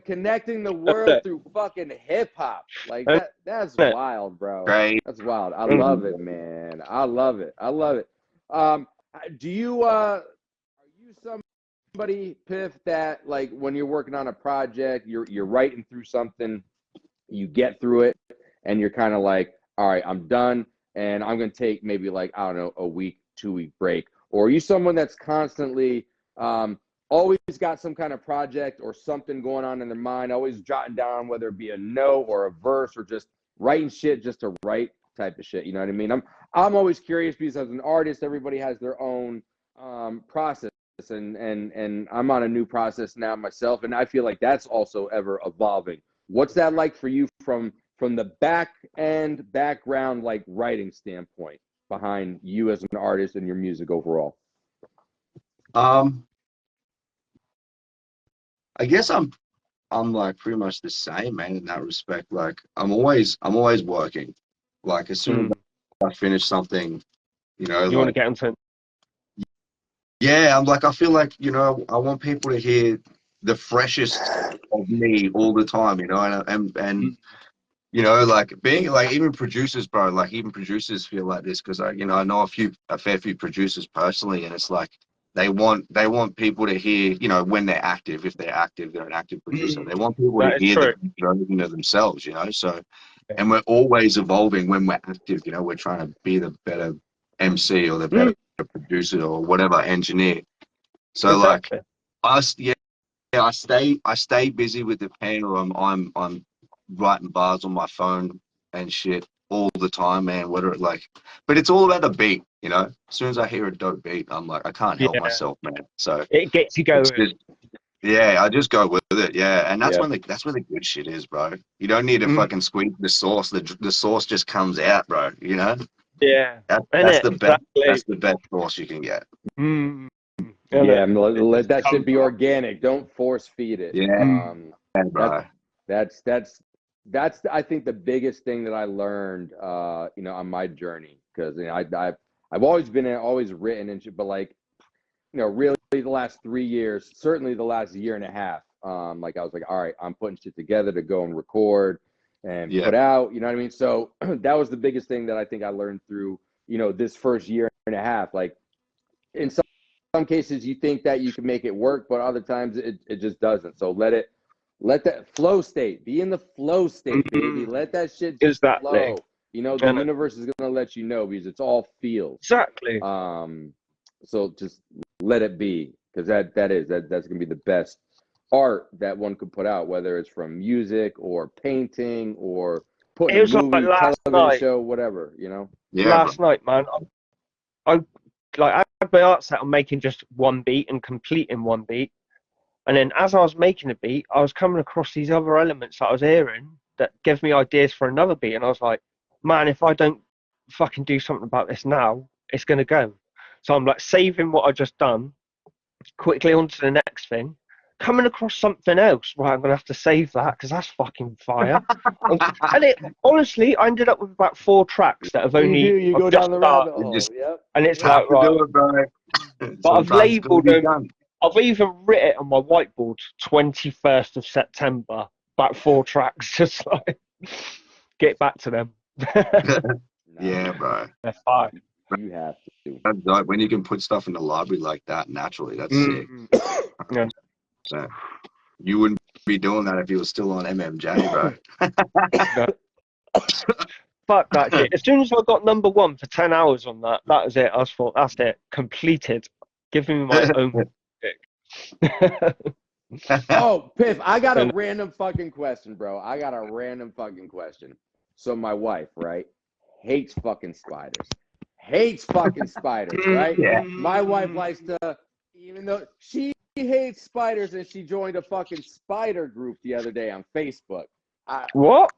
connecting the world through fucking hip hop. Like that's wild, bro. Right. That's wild. I love it, man. I love it. I love it. Do you are you somebody, Piff, that like when you're working on a project, you're writing through something, you get through it, and you're kind of like, all right, I'm done, and I'm gonna take maybe like, I don't know, a week, 2-week break? Or are you someone that's constantly always got some kind of project or something going on in their mind, always jotting down, whether it be a note or a verse or just writing shit just to write type of shit? You know what I mean? I'm always curious because as an artist, everybody has their own process, and I'm on a new process now myself, and I feel like that's also ever evolving. What's that like for you from the background, like writing standpoint behind you as an artist and your music overall? I guess I'm like pretty much the same, man, in that respect. Like I'm always working. Like as soon as I finish something, you know, you want to get into. Yeah, I'm like, I feel like, you know, I want people to hear the freshest of me all the time, you know, and you know, like being like even producers, bro, like even producers feel like this because I know a fair few producers personally, and it's like they want people to hear, you know, when they're active, if they're active, they're an active producer. They want people to hear the version of themselves, you know. So, and we're always evolving when we're active, you know. We're trying to be the better MC or the better producer or whatever engineer. So like, I stay busy with the pen, or I'm writing bars on my phone and shit all the time, man. Whether it like, but it's all about the beat, you know. As soon as I hear a dope beat, I'm like, I can't help myself, man. So it gets you going. Yeah, I just go with it. Yeah, and that's when the good shit is, bro. You don't need to fucking squeeze the sauce. The sauce just comes out, bro. You know. Yeah, that's the best. That's the best sauce you can get. Yeah, let that shit be organic. Don't force feed it. Yeah, bro. That's I think the biggest thing that I learned, you know, on my journey, because you know, I've always been always written and shit, but like, you know, really the last 3 years, certainly the last year and a half, like I was like, all right, I'm putting shit together to go and record and put out, you know what I mean? So that was the biggest thing that I think I learned through, you know, this first year and a half. Like in some cases you think that you can make it work, but other times it just doesn't. So let that flow state, be in the flow state, baby. Let that shit just flow. You know, the universe is gonna let you know because it's all feels. Exactly. So just let it be, because that's gonna be the best art that one could put out, whether it's from music or painting or putting a movie, television show, whatever, you know. Yeah, last night, man, I had my art set on making just one beat and completing one beat, and then as I was making a beat, I was coming across these other elements that I was hearing that gave me ideas for another beat, and I was like, man, if I don't fucking do something about this now, it's gonna go. So I'm like saving what I just done, quickly on to the next thing, coming across something else. Right, I'm gonna have to save that because that's fucking fire. And it honestly, I ended up with about 4 tracks that have only you go down the rabbit hole. Yep. and it's have like, to right, do it, bro. but I've Sometimes it's labelled gonna be them. done. I've even written it on my whiteboard, 21st of September, about 4 tracks, just like get back to them. Yeah, bro. They're fire. You have to. That's dope. When you can put stuff in the library like that naturally, that's sick. Yeah. So you wouldn't be doing that if you were still on MMJ, bro. Fuck that shit. As soon as I got number 1 for 10 hours on that, that was it. I was thought, that's it. Completed. Give me my own music. Oh, Piff, I got a random fucking question, bro. I got a random fucking question. So my wife, right, hates fucking spiders. Hates fucking spiders, right? Yeah. My wife likes to, even though she hates spiders, and she joined a fucking spider group the other day on Facebook. What?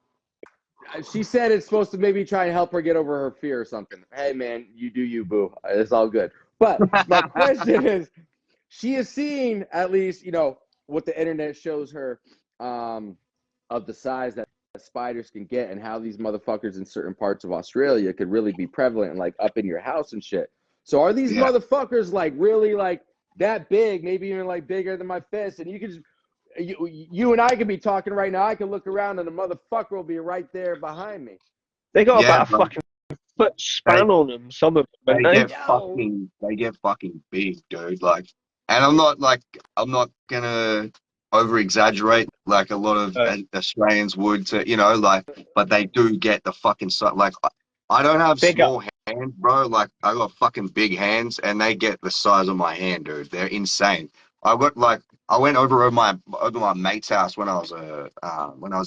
She said it's supposed to maybe try and help her get over her fear or something. Hey, man, you do you, boo. It's all good. But my question is, she is seeing, at least, you know, what the internet shows her of the size that spiders can get and how these motherfuckers in certain parts of Australia could really be prevalent and like up in your house and shit. So are these motherfuckers like really like that big, maybe even like bigger than my fist? And you can just, you and I could be talking right now. I can look around and the motherfucker will be right there behind me. They got about a fucking foot span on them, some of them. They get fucking big, dude. Like, and I'm not gonna over exaggerate like a lot of Australians would to, you know, like, but they do get the fucking size. Like, I don't have small hands, bro. Like, I got fucking big hands, and they get the size of my hand, dude. They're insane. I went over my mate's house when I was a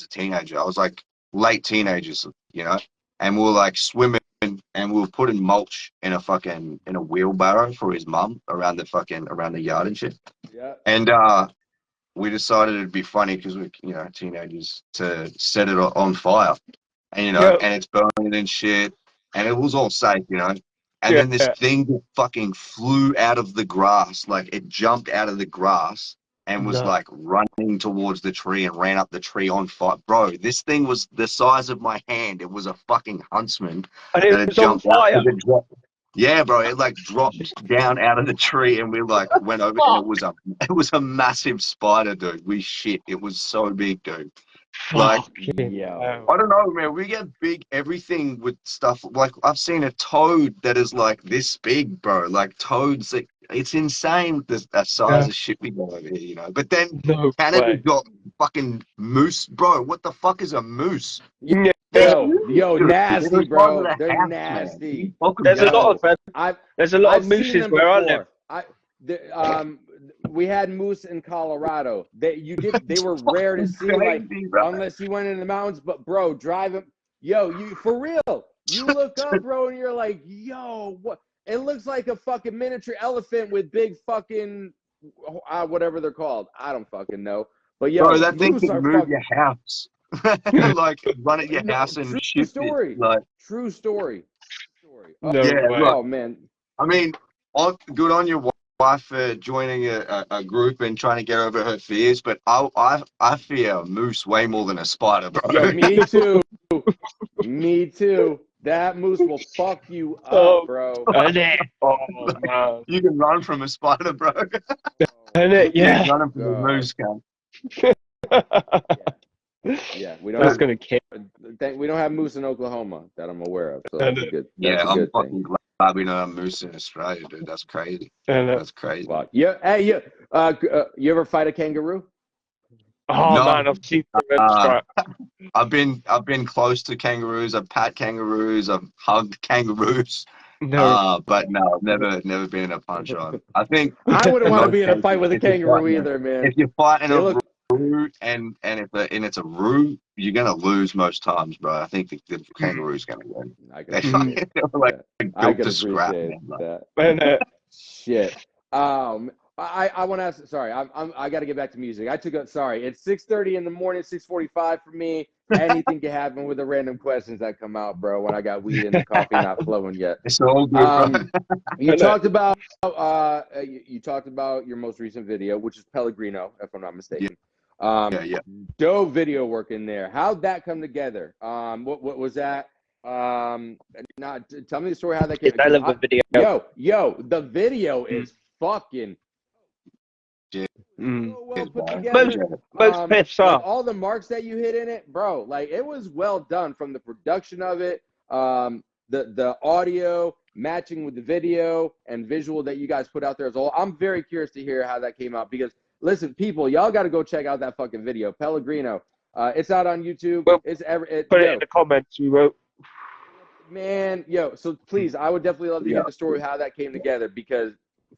teenager. I was like late teenagers, you know, and we were like swimming, and we were putting mulch in a wheelbarrow for his mum around the yard and shit. Yeah. And we decided it'd be funny because we're, you know, teenagers, to set it on fire, and, you know, and it's burning and shit, and it was all safe, you know. And then this thing fucking flew out of the grass, like it jumped out of the grass and was like running towards the tree and ran up the tree on fire. Bro, this thing was the size of my hand. It was a fucking huntsman. And it was on fire. Yeah, bro, it like dropped down out of the tree, and we like went over, and it was a massive spider, dude. We shit. It was so big, dude. Like, yeah, I don't know, man. We get big everything with stuff. Like, I've seen a toad that is like this big, bro. Like toads, that it's insane the size of shit we got over here, you know. But then Canada's got fucking moose, bro. What the fuck is a moose? Yo, nasty, bro. They're nasty. There's a lot of mooses where I live. We had moose in Colorado. They were rare to see, like, unless you went into the mountains. But bro, drive them. Yo, you for real? You look up, bro, and you're like, yo, what? It looks like a fucking miniature elephant with big fucking whatever they're called. I don't fucking know. But yo, bro, that thing can move your house. Like, run at your house and shoot it. Like, true story. Oh man. I mean, good on your wife for joining a group and trying to get over her fears, but I fear a moose way more than a spider, bro. Yo, me too. Me too. That moose will fuck you up, bro. Oh, man. You can run from a spider, bro. Yeah. Run from a moose, cunt. Yeah, we don't. That's gonna kill. We don't have moose in Oklahoma that I'm aware of, so that's a good. I'm fucking glad we don't have moose in Australia, dude. That's crazy. That's crazy. Wow. Yeah. Hey, you ever fight a kangaroo? Oh No. man, I've seen tremendous track. I've been close to kangaroos. I've pat kangaroos. I've hugged kangaroos. No. But no, I've never been in a punch on. I think I wouldn't in want to most be in a cases, fight with a if you're kangaroo fighting either, man. if you're fighting They a look roo and it's a roo, you're gonna lose most times, bro. I think the kangaroo's gonna win. I can They appreciate fucking like that. I built can to scrap, appreciate man. Like, that. And, Shit. I want to ask. Sorry, I got to get back to music. I took a sorry. It's 6:30 in the morning, 6:45 for me. Anything can happen with the random questions that come out, bro. When I got weed and the coffee not flowing yet. it's all good, bro. You talked about you talked about your most recent video, which is Pellegrino, if I'm not mistaken. Yeah. Dope video work in there. How'd that come together? What was that? Not tell me the story how that came. I love the video. Yo, the video is fucking Yeah. so well put Bro. together. Most piffs Like are. all the marks that you hit in it, bro. Like it was well done from the production of it, the audio matching with the video and visual that you guys put out there as well. I'm very curious to hear how that came out because listen, people, y'all got to go check out that fucking video, Pellegrino. It's out on YouTube. Well, It's put it in the comments. We wrote. Man, so please, I would definitely love to hear the story how that came together because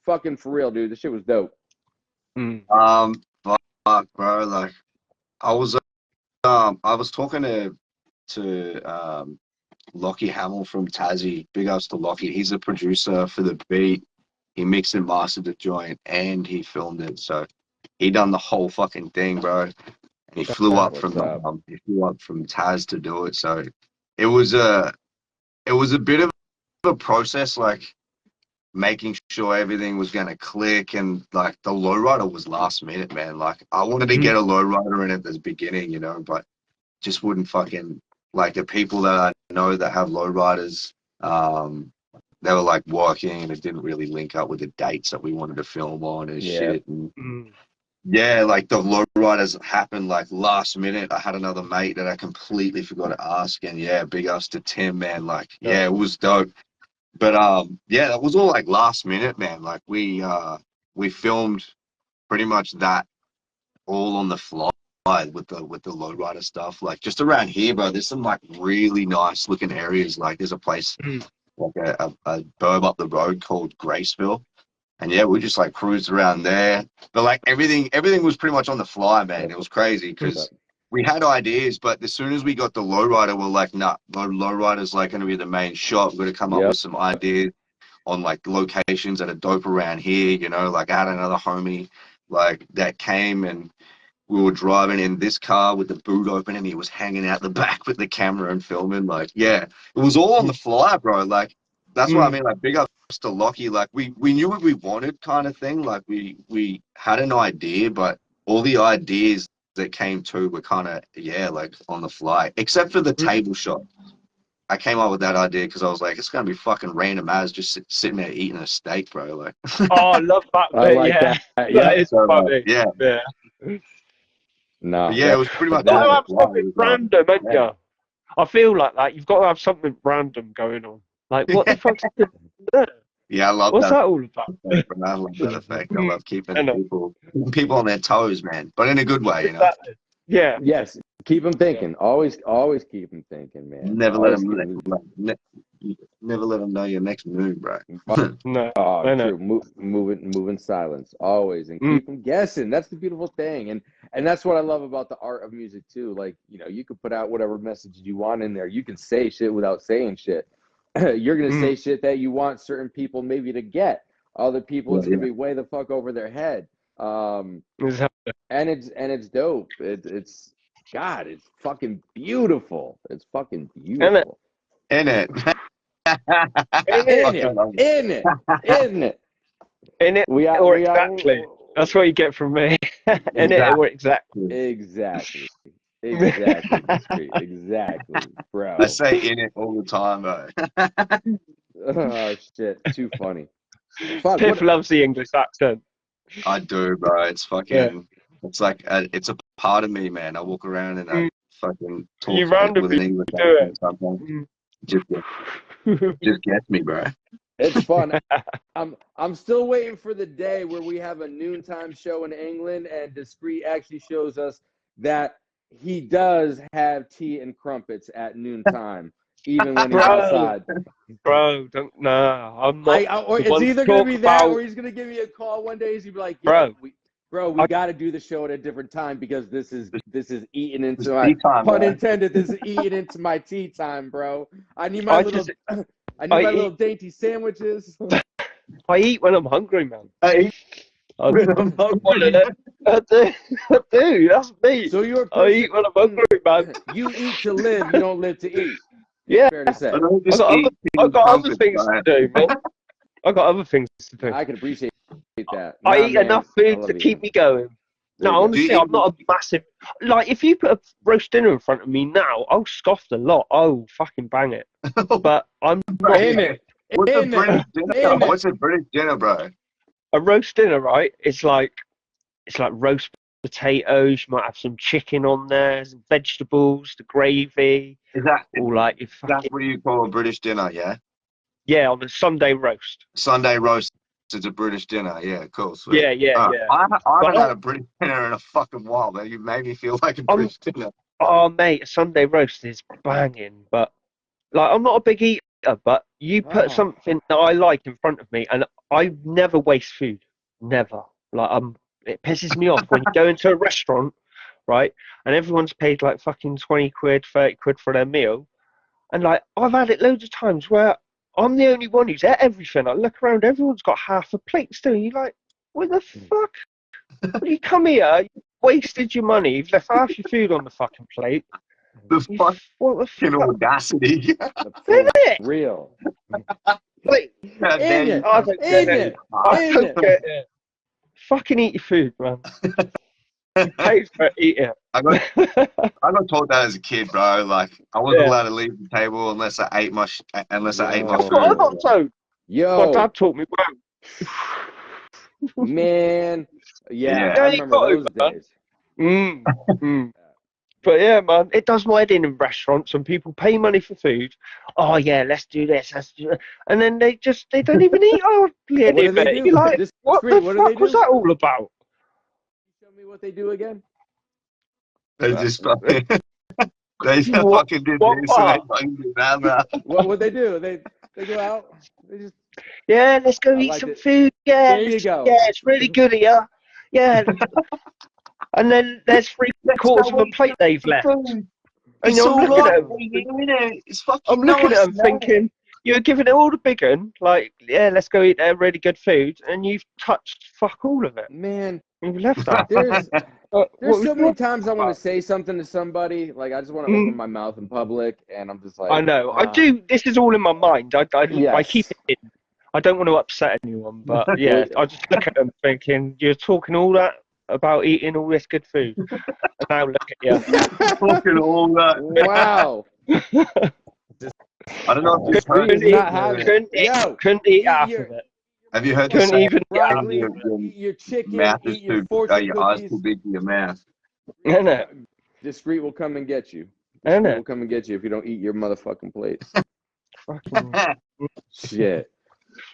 fucking for real, dude, the shit was dope. Fuck, bro. Like I was talking to Lockie Hamill from Tassie. Big ups to Lockie. He's the producer for the beat. He mixed and mastered the joint and he filmed it. So he done the whole fucking thing, bro. And he flew up from Taz to do it. So it was a bit of a process, like making sure everything was gonna click, and like the lowrider was last minute, man. Like I wanted to get a lowrider in at the beginning, you know, but just wouldn't fucking like the people that I know that have lowriders. They were like working, and it didn't really link up with the dates that we wanted to film on and shit. And yeah, like the lowriders happened like last minute. I had another mate that I completely forgot to ask, and yeah, big ups to Tim, man. Like yeah, it was dope. But yeah, that was all like last minute, man. Like we filmed pretty much that all on the fly with the lowrider stuff. Like just around here, bro, there's some like really nice looking areas. Like there's a place like a burb up the road called Graceville. And yeah, we just like cruised around there. But like everything was pretty much on the fly, man. It was crazy because we had ideas, but as soon as we got the lowrider, we're like, nah, lowrider's like going to be the main shot. We're going to come up with some ideas on like locations that are dope around here, you know. Like I had another homie like that came and we were driving in this car with the boot open and he was hanging out the back with the camera and filming. Like, yeah, it was all on the fly, bro. Like, that's what I mean. Like, big ups to Lockie. Like, we knew what we wanted kind of thing. Like, we had an idea, but all the ideas that came to were kind of, yeah, like on the fly, except for the table shot. I came up with that idea because I was like, it's going to be fucking random as just sitting there eating a steak, bro. Like, Oh, I love that bit. I like yeah. that. Yeah. That is funny. yeah. No. But yeah, it was pretty much. You've got to have all something random, haven't you? I feel like that. You've got to have something random going on. Like, what the fuck's that? Yeah, I love What's that. that all about? I love that effect. I love keeping people on their toes, man, but in a good way, you know. Yeah. Yes. Keep them thinking. Always keep them thinking, man. Never let them know your next move, bro. No. Oh, true. Move in silence, always, and keep them guessing. That's the beautiful thing, and that's what I love about the art of music too. Like, you know, you can put out whatever message you want in there. You can say shit without saying shit. You're gonna say shit that you want certain people maybe to get. Other people, it's gonna be way the fuck over their head. And it's dope. It's God, it's fucking beautiful. It's fucking beautiful. In it. Exactly. That's what you get from me. In it or exactly. Exactly. Exactly, bro. I say in it all the time, bro. Oh shit, too funny. Piff loves the English accent. I do, bro. It's fucking. It's like it's a part of me, man. I walk around and I fucking talk with an English accent sometimes. Just gets me, bro. It's fun. I'm still waiting for the day where we have a noontime show in England and Discreet actually shows us that he does have tea and crumpets at noontime, even when he's outside. Bro, I'm not. Or it's either going to be that, or he's going to give me a call one day. He's going to be like, Bro, we got to do the show at a different time because this is eating into my pun intended. This is eating into my tea time, bro. I need my little dainty sandwiches. I eat when I'm hungry, man. I do. That's me. So I eat when I'm hungry, man. You eat to live. You don't live to eat. Yeah. Fair to say. I got other things to do, man. I got other things to do. I can appreciate that. I eat enough food to keep me going. No, honestly, I'm not a massive. Like, if you put a roast dinner in front of me now, I'll scoff a lot. I'll fucking bang it. But I'm not. What's a British dinner, bro? A roast dinner, right? It's like roast potatoes. You might have some chicken on there, some vegetables, the gravy. Is that all like? That's what you call a British dinner, yeah? Yeah, on a Sunday roast. Sunday roast is a British dinner, yeah, cool. Sweet. Yeah. I haven't had a British dinner in a fucking while, man. You made me feel like a British dinner. Oh, mate, a Sunday roast is banging, but like I'm not a big eater, but you put something that I like in front of me, and I never waste food, never. Like it pisses me off when you go into a restaurant, right, and everyone's paid like fucking 20 quid, 30 quid for their meal, and like I've had it loads of times where I'm the only one who's at everything. I look around, everyone's got half a plate still. You're like, what the fuck? When you come here, you wasted your money. You've left half your food on the fucking plate. What the fucking audacity. Isn't it? Real. Like, I don't get it. Fucking eat your food, man. You pay for eating it. I got taught that as a kid, bro. Like I wasn't allowed to leave the table unless I ate my food. That's what I got told. Yo, my dad taught me well. Man, yeah, I remember those days. But yeah, man, it does my head in restaurants when people pay money for food. Oh yeah, let's do this, let's do that. And then they don't even eat hardly any of it. You're like, what the fuck was that all about? Show me what they do again. They just fucking they fucking did this and they fucking did that. What would they do? They go out. They just let's go eat some food. Yeah, there you go. Yeah, it's really good here. Yeah. And then there's 3/4 of a plate they've left. And I'm looking at them thinking, you're giving it all the big one, like, yeah, let's go eat their really good food, and you've touched fuck all of it. Man, you've left that. There's so many times I want to say something to somebody, like I just want to open my mouth in public, and I'm just like, I know, I do. This is all in my mind. I keep it in. I don't want to upset anyone, but yeah, I just look at them thinking, you're talking all that about eating all this good food. And now look at you. Talking all that. Wow. I don't know if couldn't eat half of it. Have you heard this? Eat your chicken, eat your fortune your eyes too big for your mouth. Discreet will come and get you. Discreet will come and get you if you don't eat your motherfucking plate. Shit.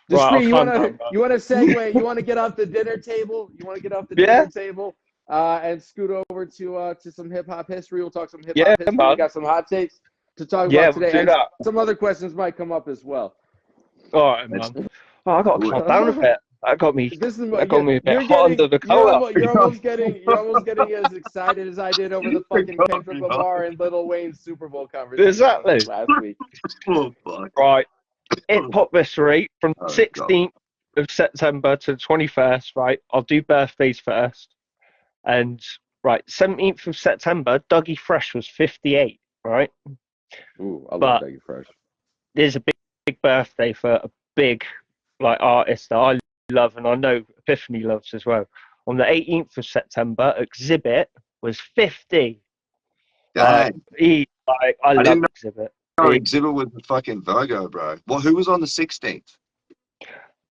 Discreet, you want to segue? You want to get off the dinner table? You want to get off the dinner table and scoot over to some hip hop history? We'll talk some hip hop history. We got some hot takes to talk about today. And some other questions might come up as well. All right, man. Oh, I got to calm down a bit. That got me. That got me a bit hot under the collar. You're almost getting as excited as I did over the fucking Kendrick Lamar and Lil Wayne's Super Bowl conversation last week. Right. Hip hop history from 16th of September to the 21st, right? I'll do birthdays first. And, right, 17th of September, Dougie Fresh was 58, right? Ooh, I love Dougie Fresh. There's a big birthday for a big, like, artist that I love and I know Epifane loves as well. On the 18th of September, Exhibit was 50. I love Exhibit. No, Exhibit was the fucking Virgo, bro. Well, who was on the 16th?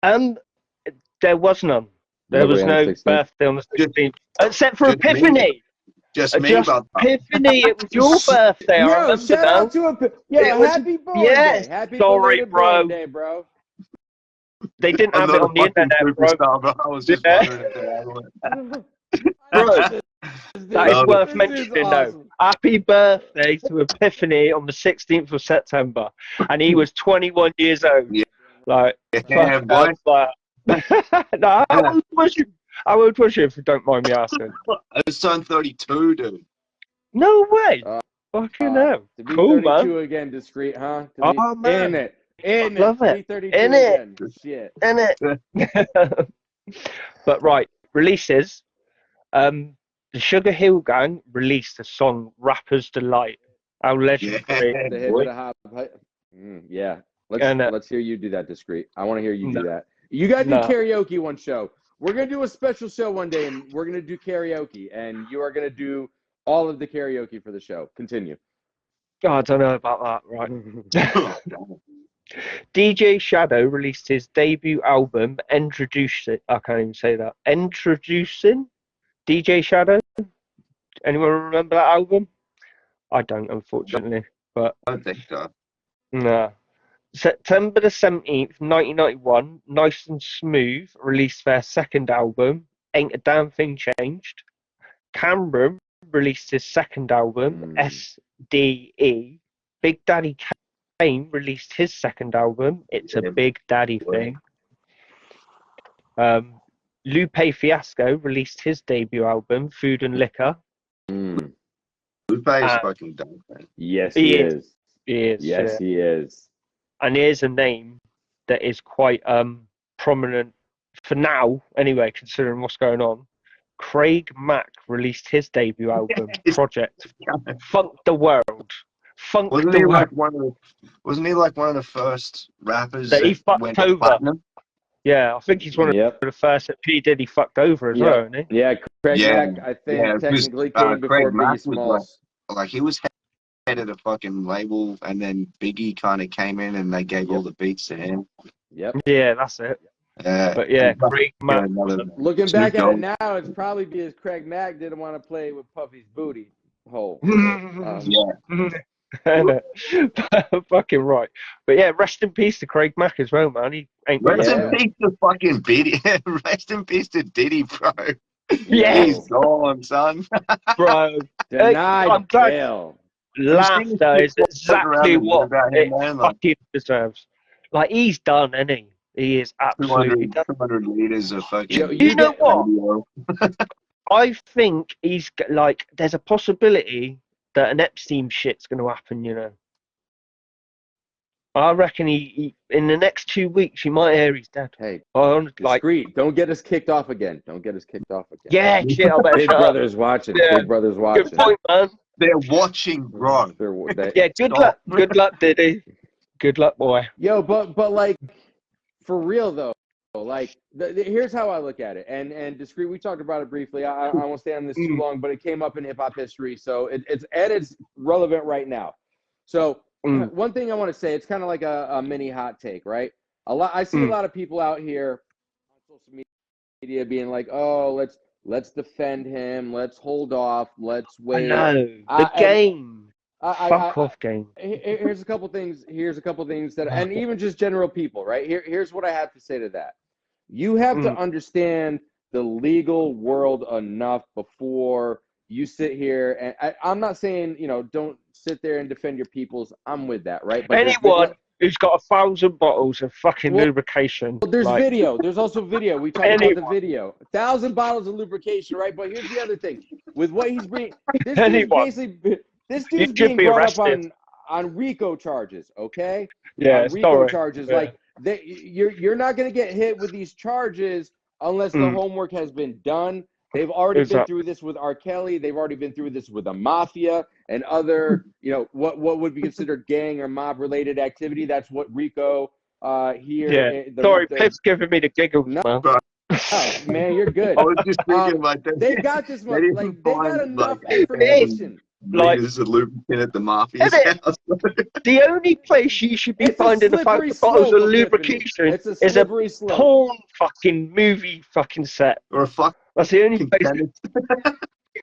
There was none. There was no birthday on the 16th, except for Epifane. Just me, brother. Epifane, it was your birthday. I remember shout out to happy birthday. Yes, happy sorry, birthday, bro. They didn't have it on the internet, bro. I was just wondering if they had one. Bro, That is worth This is mentioning, though. awesome. Happy birthday to Epifane on the 16th of September. And he was 21 years old. Yeah. Like, Yeah, boy. No, how old was you? How old was you, if you don't mind me asking? I was turned 32, dude. No way. Uh, Fucking hell. To be Cool, 32 man. again, Discreet, huh? To be Oh, man. in it. In it. Love To it. be 32 In it. again. Shit. In it. But right, releases. The Sugar Hill Gang released the song "Rapper's Delight." How legendary! Yeah, The hip boy. of the hop. Yeah. And, Let's hear you do that, Discreet. I want to hear you do that. You got to do No. karaoke one show. We're going to do a special show one day, and we're going to do karaoke, and you are going to do all of the karaoke for the show. Continue. Oh, I don't know about that. Right. DJ Shadow released his debut album, Introducing. I can't even say that. Introducing DJ Shadow. Anyone remember that album? I don't, unfortunately. But I don't think so. no. September the 17th, 1991, Nice and Smooth released their second album, Ain't a Damn Thing Changed. Cameron released his second album, SDE. Big Daddy Kane released his second album, It's a Big Daddy Thing. Lupe Fiasco released his debut album, Food and Liquor. Lupe is fucking dumb, man. Yes, he is. He is. Yes, he is. And here's a name that is quite prominent for now, anyway, considering what's going on. Craig Mack released his debut album, Project. Funk the World. Wasn't he like one of the first rappers that he fucked went over? platinum? Yeah, I think he's one of the first that P. Diddy fucked over as well, isn't he? Yeah, Craig Mack, I think, technically came before Biggie Smalls. Like he was head of the fucking label, and then Biggie kind of came in and they gave all the beats to him. Yep. Yeah, that's it. But yeah, Craig Mack. Looking back at it now, it's probably because Craig Mack didn't want to play with Puffy's booty hole. Fucking right. But yeah, rest in peace to Craig Mack as well, man. He ain't rest in peace to fucking Diddy. Rest in peace to Diddy, bro. Yeah, he's gone, son. Bro. Denied bail. Laughter is exactly what it fucking deserves. Like, he's done, isn't he? He is absolutely 200 liters of fucking. You know what? I think he's like, there's a possibility that an Epstein shit's going to happen, you know. I reckon he in the next 2 weeks, you might hear he's dead. Hey, Discreet. Don't get us kicked off again. Yeah, shit, I better Big Brother's watching. Yeah. Big Brother's watching. Good point, man. They're watching, bro. Yeah, good luck. Good luck, Diddy. Good luck, boy. Yo, but like, for real though, like, here's how I look at it. And Discreet, we talked about it briefly. I won't stay on this too long, but it came up in hip hop history, so it's relevant right now. So one thing I want to say, it's kind of like a mini hot take, right? I see a lot of people out here on social media being like, oh, let's defend him, let's hold off, let's wait. I know the game. Fuck off game. Here's a couple things that, and even just general people, right? Here's what I have to say to that. You have to understand the legal world enough before you sit here, and I'm not saying, don't sit there and defend your peoples. I'm with that, right? But anyone who's got 1,000 bottles of fucking lubrication. Well, there's video. There's also video. We talked about the video. 1,000 bottles of lubrication, right? But here's the other thing. With what he's bringing, this dude's being brought up on RICO charges, okay? Yeah, RICO charges. Yeah. Like, you're not going to get hit with these charges unless the homework has been done. They've already been through this with R. Kelly. They've already been through this with the mafia and other, what would be considered gang or mob-related activity. That's what RICO here. Yeah. Sorry, Pip's giving me the giggles, man. Oh, man, you're good. I was just thinking like that. They got this much. Like, they got enough information. Like, this is a lubricant at the mafia's house. The only place you should be finding the bottles of lubrication is a porn fucking movie fucking set. Or a fuck. That's the only place.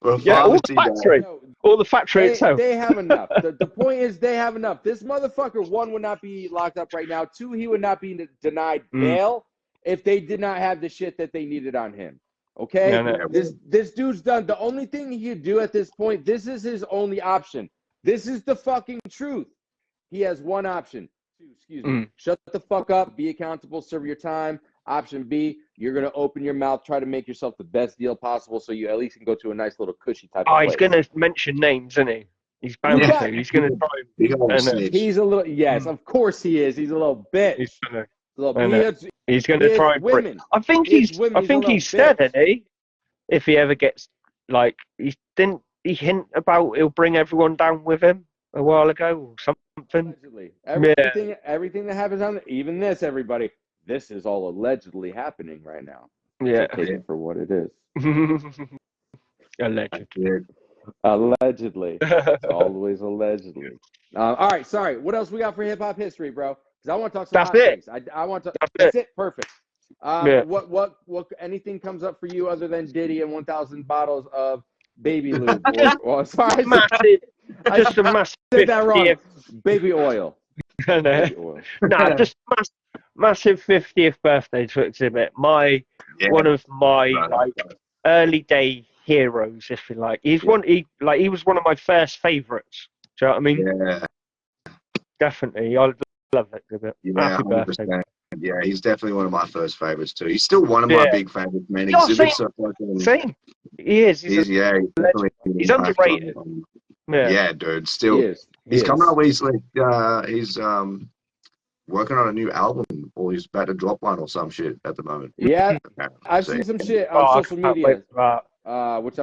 Or a or the factory. Or the factory itself. They have enough. The point is, they have enough. This motherfucker, one, would not be locked up right now. Two, he would not be denied bail if they did not have the shit that they needed on him. Okay, No. this dude's done. The only thing he could do at this point, this is his only option. This is the fucking truth. He has one option. Excuse me. Shut the fuck up. Be accountable. Serve your time. Option B, you're gonna open your mouth, try to make yourself the best deal possible, so you at least can go to a nice little cushy type of place. He's gonna mention names, isn't he? He's bound to. He's gonna try. He's a little. Yes, of course he is. He's a little bitch. He's gonna try women. I think he's said, isn't he? If he ever gets didn't he hint about he'll bring everyone down with him a while ago or something? Allegedly. Everything that happens on even this, everybody. This is all allegedly happening right now. Yeah. So take it for what it is. Allegedly. Allegedly. It's always allegedly. All right, sorry. What else we got for hip hop history, bro? Because I want to talk some hot things. I want to. That's it. Perfect. What? Anything comes up for you other than Diddy and 1,000 bottles of baby lube? Sorry, just a massive. Said that wrong. Baby oil. Baby oil. Just massive 50th birthday to Exhibit. One of my early day heroes, if you like. He was one of my first favourites. Do you know what I mean? Yeah. Definitely. I love Exhibit. Happy birthday. Yeah, he's definitely one of my first favourites too. He's still one of my big favourites, man. Same. He is. He's underrated. Yeah, dude. Still, he's coming up. He's working on a new album, or he's about to drop one or some shit at the moment. Yeah, I've seen some shit on social media, which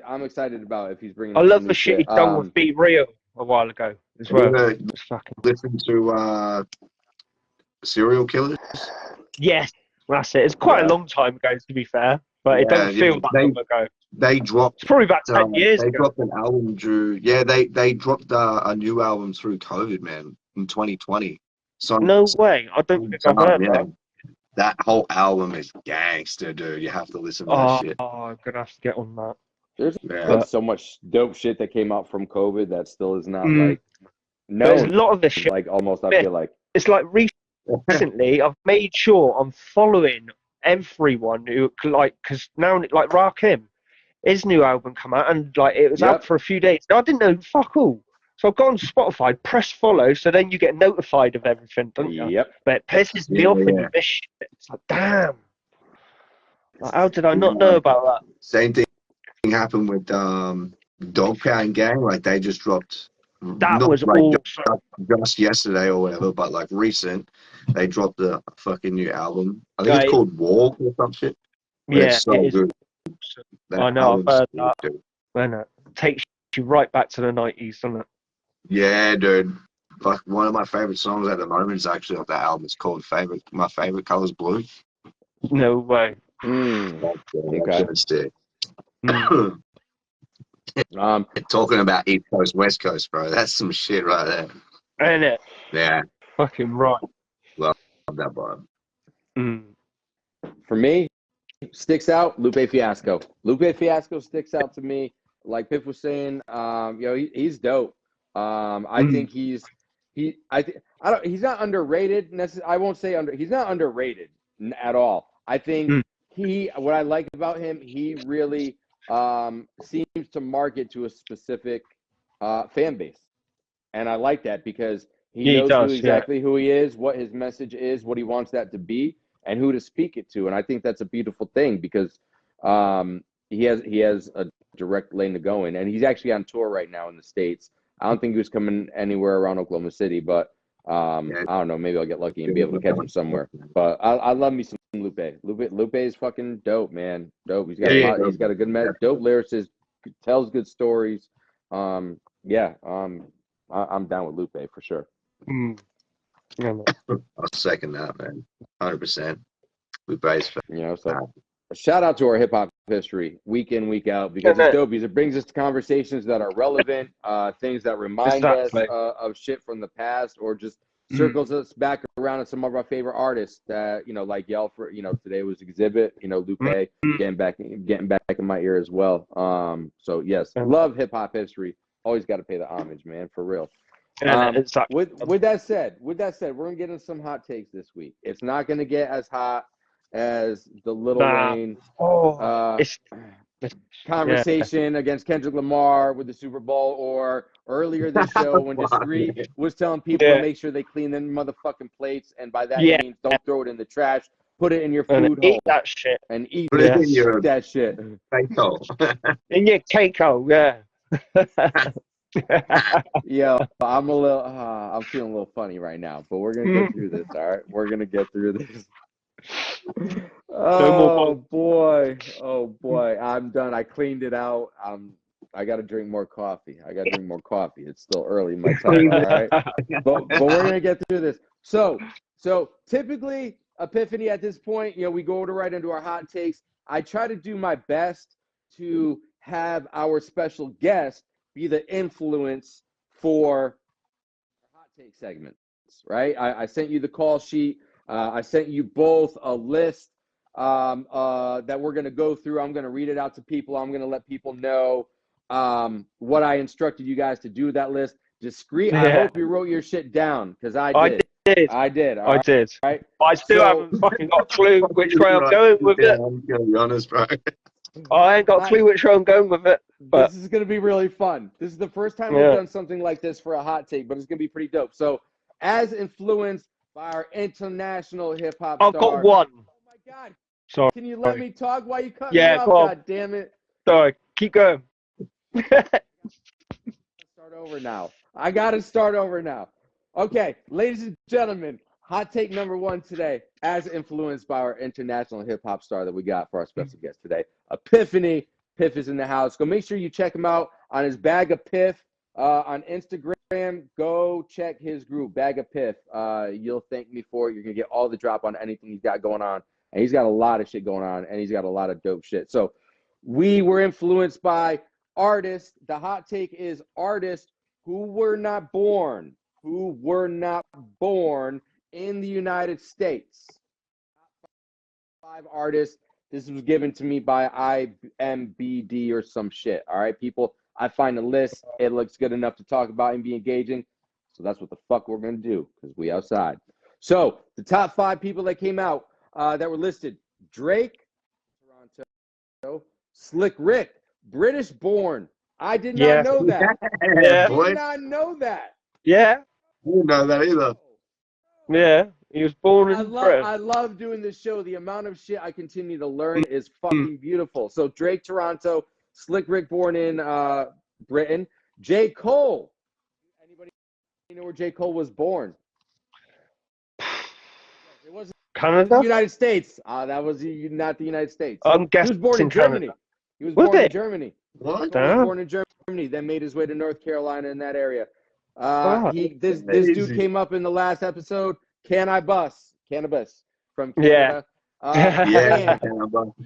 I'm excited about. If he's bringing, I love the shit he's done with Be Real a while ago as well. Listen to Serial Killers. Yes, that's it. It's quite a long time ago, to be fair, but it doesn't feel that long ago. They dropped. It's probably about 10 years ago. They dropped an album through. Yeah, they dropped a new album through COVID, man, in 2020. So no way. I don't think I've heard that. That whole album is gangster, dude. You have to listen to that shit. Oh, I'm gonna have to get on that. There's so much dope shit that came out from COVID that still is not like. No, there's a lot of this shit. Like almost, I feel like it's like recently. I've made sure I'm following everyone who because now Rakim, his new album come out and it was out for a few days. I didn't know fuck all. So I've gone on Spotify, press follow, so then you get notified of everything, don't you? Yep. But it pisses me off when you miss shit. It's like, damn. How did I not know about that? Same thing happened with Dog Pound Gang. Like, they just dropped... That was awesome. Just yesterday or whatever, but recent, they dropped a fucking new album. I think it's called Walk or some shit. Yeah, it's so good. I know, I've heard that. When it takes you right back to the 90s, doesn't it? Yeah, dude. One of my favorite songs at the moment is actually off that album. It's called My Favorite Color's Blue. No way. Okay. Talking about East Coast, West Coast, bro. That's some shit right there. Ain't it? Yeah. Fucking right. Love that vibe. For me, sticks out Lupe Fiasco. Lupe Fiasco sticks out to me. Like Piff was saying, he's dope. I think he's not underrated. I won't say he's not underrated at all. I think what I like about him, he really seems to market to a specific fan base. And I like that because he knows exactly who he is, what his message is, what he wants that to be, and who to speak it to. And I think that's a beautiful thing because he has a direct lane to go in. And he's actually on tour right now in the States. I don't think he was coming anywhere around Oklahoma City, but I don't know. Maybe I'll get lucky and be able to catch him somewhere. But I love me some Lupe. Lupe is fucking dope, man. Dope. He's got a good message. Dope lyricist. Tells good stories. I'm down with Lupe for sure. I'll second that, man. 100%. Lupe's shout out to our hip hop history week in, week out, because it's dope. Because it brings us to converssations that are relevant, things that remind us of shit from the past, or just circles us back around to some of our favorite artists that, like y'all for, today was Exhibit, Lupe, getting back in my ear as well. So yes, love hip hop history. Always got to pay the homage, man, for real. With that said, we're gonna get into some hot takes this week. It's not gonna get as hot as the Lil Nah. Wayne It's conversation against Kendrick Lamar with the Super Bowl, or earlier this show when Discreet was telling people to make sure they clean their motherfucking plates, and by that he means don't throw it in the trash, put it in your food hole. Eat that shit. And eat that shit. In your cake hole, yeah. Yo, I'm feeling a little funny right now, but we're gonna get through this. All right, we're gonna get through this. Oh boy, I'm done. I cleaned it out. I got to drink more coffee. It's still early in my time. All right, but we're gonna get through this. So typically, Epiphany at this point, we go right into our hot takes. I try to do my best to have our special guest be the influence for hot take segments, right? I sent you the call sheet. I sent you both a list that we're going to go through. I'm going to read it out to people. I'm going to let people know what I instructed you guys to do with that list. Discreet. I hope you wrote your shit down, because I did. I did. I did. Right? I still haven't fucking got a clue which way I'm going with it. I'm going to be honest, bro. I ain't got a clue which way I'm going with it. But this is going to be really fun. This is the first time we've done something like this for a hot take, but it's going to be pretty dope. So, as influenced by our international hip hop star. I've got one. Oh my God. Sorry. Can you let me talk while you cut me off? God damn it. Sorry. Keep going. I got to start over now. Okay, ladies and gentlemen, hot take number one today, as influenced by our international hip hop star that we got for our special guest today, Epifane. Piff is in the house. Go make sure you check him out on his Bag of Piff on Instagram. Go check his group, Bag of Piff. You'll thank me for it. You're going to get all the drop on anything he's got going on. And he's got a lot of shit going on, and he's got a lot of dope shit. So we were influenced by artists. The hot take is artists who were not born in the United States. 5 artists. This was given to me by IMBD or some shit. All right, people. I find a list. It looks good enough to talk about and be engaging. So that's what the fuck we're going to do, because we outside. So the top 5 people that came out that were listed: Drake, Toronto; Slick Rick, British born. I did not know that. Yeah, I did not know that. Yeah. I didn't know that either. Yeah. He was born in Britain. I love doing this show. The amount of shit I continue to learn is fucking beautiful. So Drake, Toronto; Slick Rick, born in Britain; J. Cole. Anybody know where J. Cole was born? It wasn't Canada? the United States. That was not the United States. I'm guessing he was born in Germany. Canada. He was born in Germany. What? He was born in Germany, then made his way to North Carolina in that area. This dude came up in the last episode. Cannabis from Canada.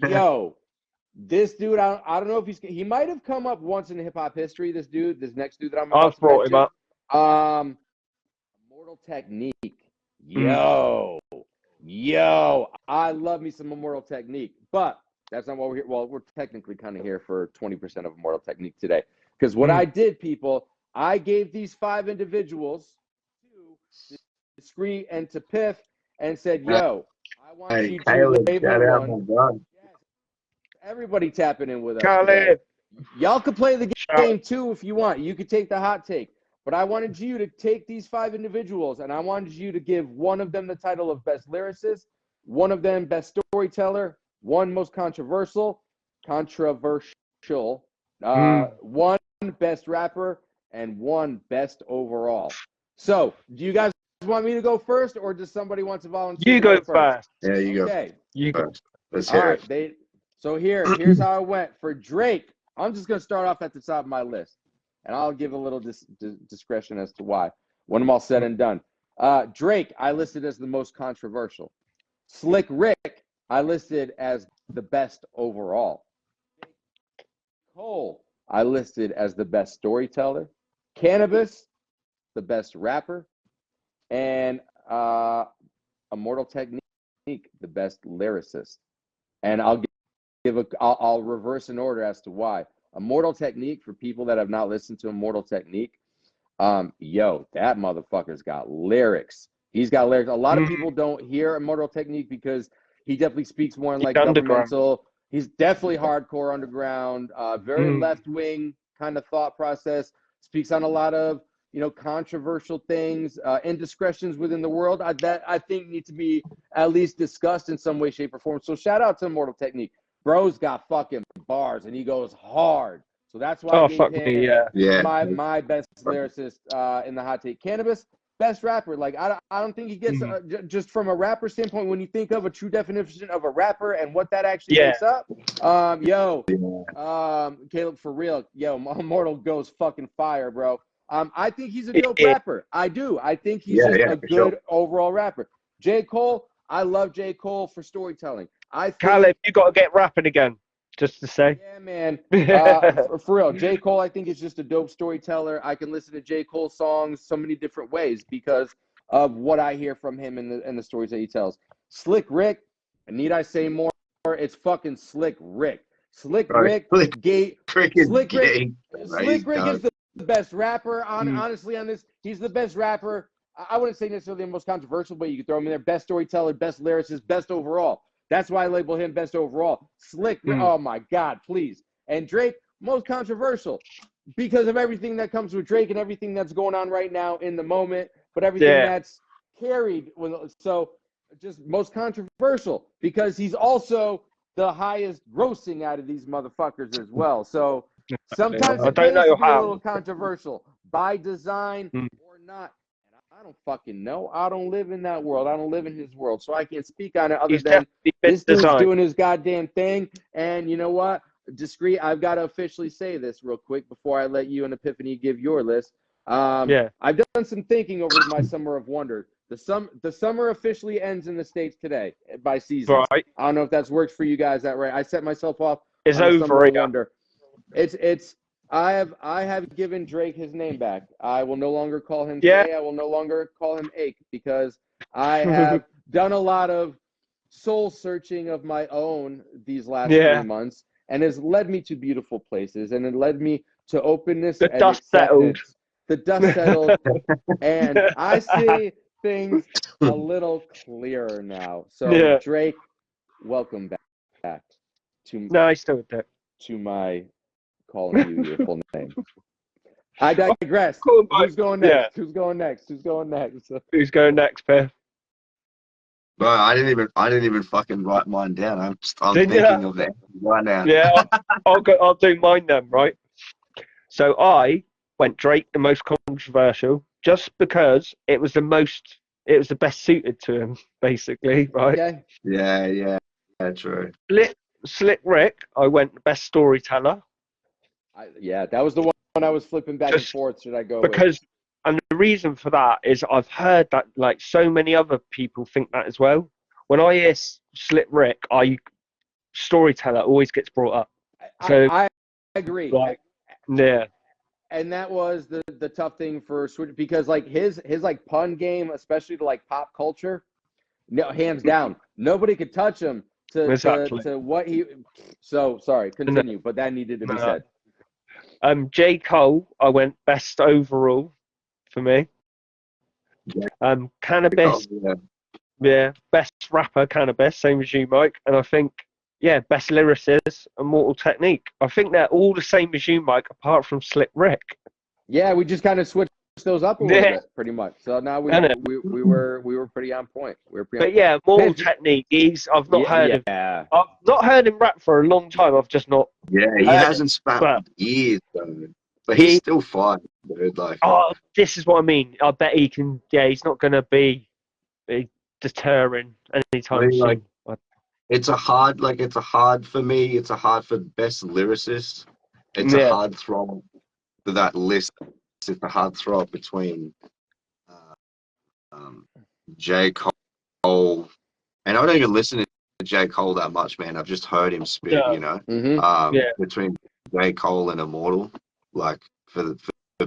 Yo, this dude, I don't know if he might have come up once in hip hop history. This next dude that I'm I've brought him up. Immortal Technique. Yo, I love me some Immortal Technique, but that's not what we're here. Well, we're technically kind of here for 20% of Immortal Technique today, because what I did, people, I gave these 5 individuals to Discreet and to Piff and said, yo, I want you to label one. Yes. Everybody tapping in with us today. Y'all could play the game too if you want. You could take the hot take. But I wanted you to take these 5 individuals, and I wanted you to give one of them the title of best lyricist, one of them best storyteller, one most controversial, one best rapper, and one best overall. So, do you guys want me to go first, or does somebody want to volunteer? You go first. Yeah, you go. You go. Let's hear it. So here's how it went. For Drake, I'm just going to start off at the top of my list, and I'll give a little discretion as to why when I'm all said and done. Drake, I listed as the most controversial. Slick Rick, I listed as the best overall. Cole, I listed as the best storyteller. Cannabis, the best rapper. And Immortal Technique, the best lyricist. And I'll reverse in order as to why. Immortal Technique, for people that have not listened to Immortal Technique, that motherfucker's got lyrics. He's got lyrics. A lot of people don't hear Immortal Technique because He definitely speaks more in He's like underground. governmental. He's definitely hardcore underground, very left wing kind of thought process. Speaks on a lot of controversial things, indiscretions within the world that I think need to be at least discussed in some way, shape, or form. So shout out to Immortal Technique. Bro's got fucking bars and he goes hard. So that's why I gave Fuck him me, yeah. my best lyricist in the hot take. Cannabis, best rapper. Like I don't think he gets just from a rapper standpoint. When you think of a true definition of a rapper and what that actually makes up, Caleb, for real, Immortal goes fucking fire, bro. I think he's a dope rapper. I do. I think he's just a good overall rapper. J. Cole, I love J. Cole for storytelling. Caleb, you got to get rapping again, just to say. Yeah, man. For real, J. Cole, I think is just a dope storyteller. I can listen to J. Cole songs so many different ways because of what I hear from him and the stories that he tells. Slick Rick, need I say more? It's fucking Slick Rick. Slick Rick is the best rapper. Honestly, on this, he's the best rapper. I wouldn't say necessarily the most controversial, but you could throw him in there. Best storyteller, best lyricist, best overall. That's why I label him best overall. Slick, oh my God, please. And Drake, most controversial because of everything that comes with Drake and everything that's going on right now in the moment, but everything that's carried. So just most controversial because he's also the highest grossing out of these motherfuckers as well. So sometimes it pays to be a little controversial by design or not. I don't fucking know. I don't live in that world. I don't live in his world. So I can't speak on it other than this dude's doing his goddamn thing. And you know what? Discreet, I've got to officially say this real quick before I let you and Epiphany give your list. I've done some thinking over my Summer of Wonder. The summer officially ends in the States today by seasons. Right. I don't know if that's worked for you guys that right. I set myself off it's on over, Summer of Wonder. I have given Drake his name back. I will no longer call him Jay. I will no longer call him Ake because I have done a lot of soul searching of my own these last 3 months, and has led me to beautiful places, and it led me to openness and acceptance. The dust settled, and I see things a little clearer now. So Drake, welcome back to my calling you your full name. I digress. Cool, Who's going next? Who's going next? Who's going next? Who's going next, Piff? Bro, I didn't even fucking write mine down. I'm thinking of that right now. Yeah, I'll do mine then, right? So I went Drake, the most controversial, just because it was the best suited to him, basically, right? Okay. Yeah, true. Slick Rick, I went best storyteller. That was the one I was flipping back and forth. Should I go with? And the reason for that is I've heard that like so many other people think that as well. When I hear Slick Rick, storyteller always gets brought up. So I agree. Like, yeah. And that was the tough thing for Switch because like his like pun game, especially to like pop culture, no, hands down, nobody could touch him to what he. So sorry, continue, but that needed to be said. J. Cole, I went best overall for me. Cannabis, best rapper, Cannabis, same as you, Mike. And I think, best lyricist, Immortal Technique. I think they're all the same as you, Mike, apart from Slick Rick. Yeah, we just kind of switched those up a little bit, pretty much. So now we were pretty on point. Immortal Technique. I've not heard him rap for a long time. I've just not. Yeah, he hasn't spat years though. But he's still fine, dude. Like, this is what I mean. I bet he can. Yeah, he's not gonna be deterring anytime soon. It's a hard for me. It's a hard for best lyricist. It's a hard throw for that list. It's a hard throw up between J. Cole, and I don't even listen to J. Cole that much, man. I've just heard him spit, between J. Cole and Immortal, like for the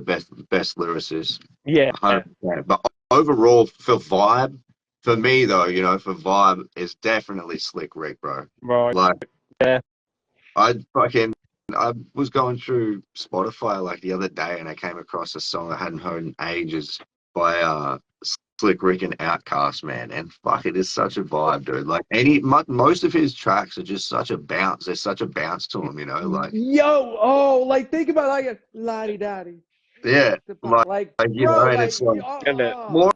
best lyricist. 100%. But overall, for vibe, for me though, for vibe, is definitely Slick Rick, bro. Right. Like, I was going through Spotify like the other day, and I came across a song I hadn't heard in ages by Slick Rick and Outkast, man, and fuck, it is such a vibe, dude. Like most of his tracks are just such a bounce. There's such a bounce to them, you know. Like, like think about it, like a la-di-da-di. yeah, Like, you bro, know, and like, it's like more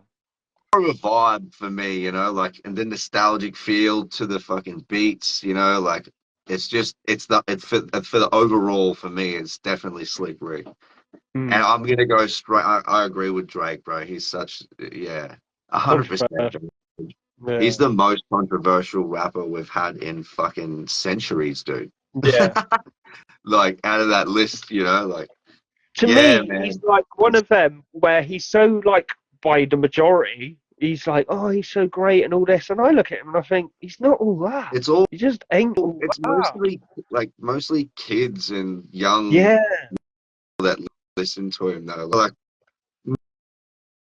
of a vibe for me, you know, like, and the nostalgic feel to the fucking beats, you know, like it's for the overall for me, it's definitely Slick Rick. And I'm gonna go straight. I agree with Drake, bro. He's such 100%. Yeah. He's the most controversial rapper we've had in fucking centuries, dude. Yeah. Like out of that list, you know, like To yeah, me, man. he's like one of them where he's so like by the majority, he's like, oh, he's so great and all this, and I look at him and I think he's not all that. It's all. He just ain't all It's that. mostly kids and young Yeah. that listen to him though. Like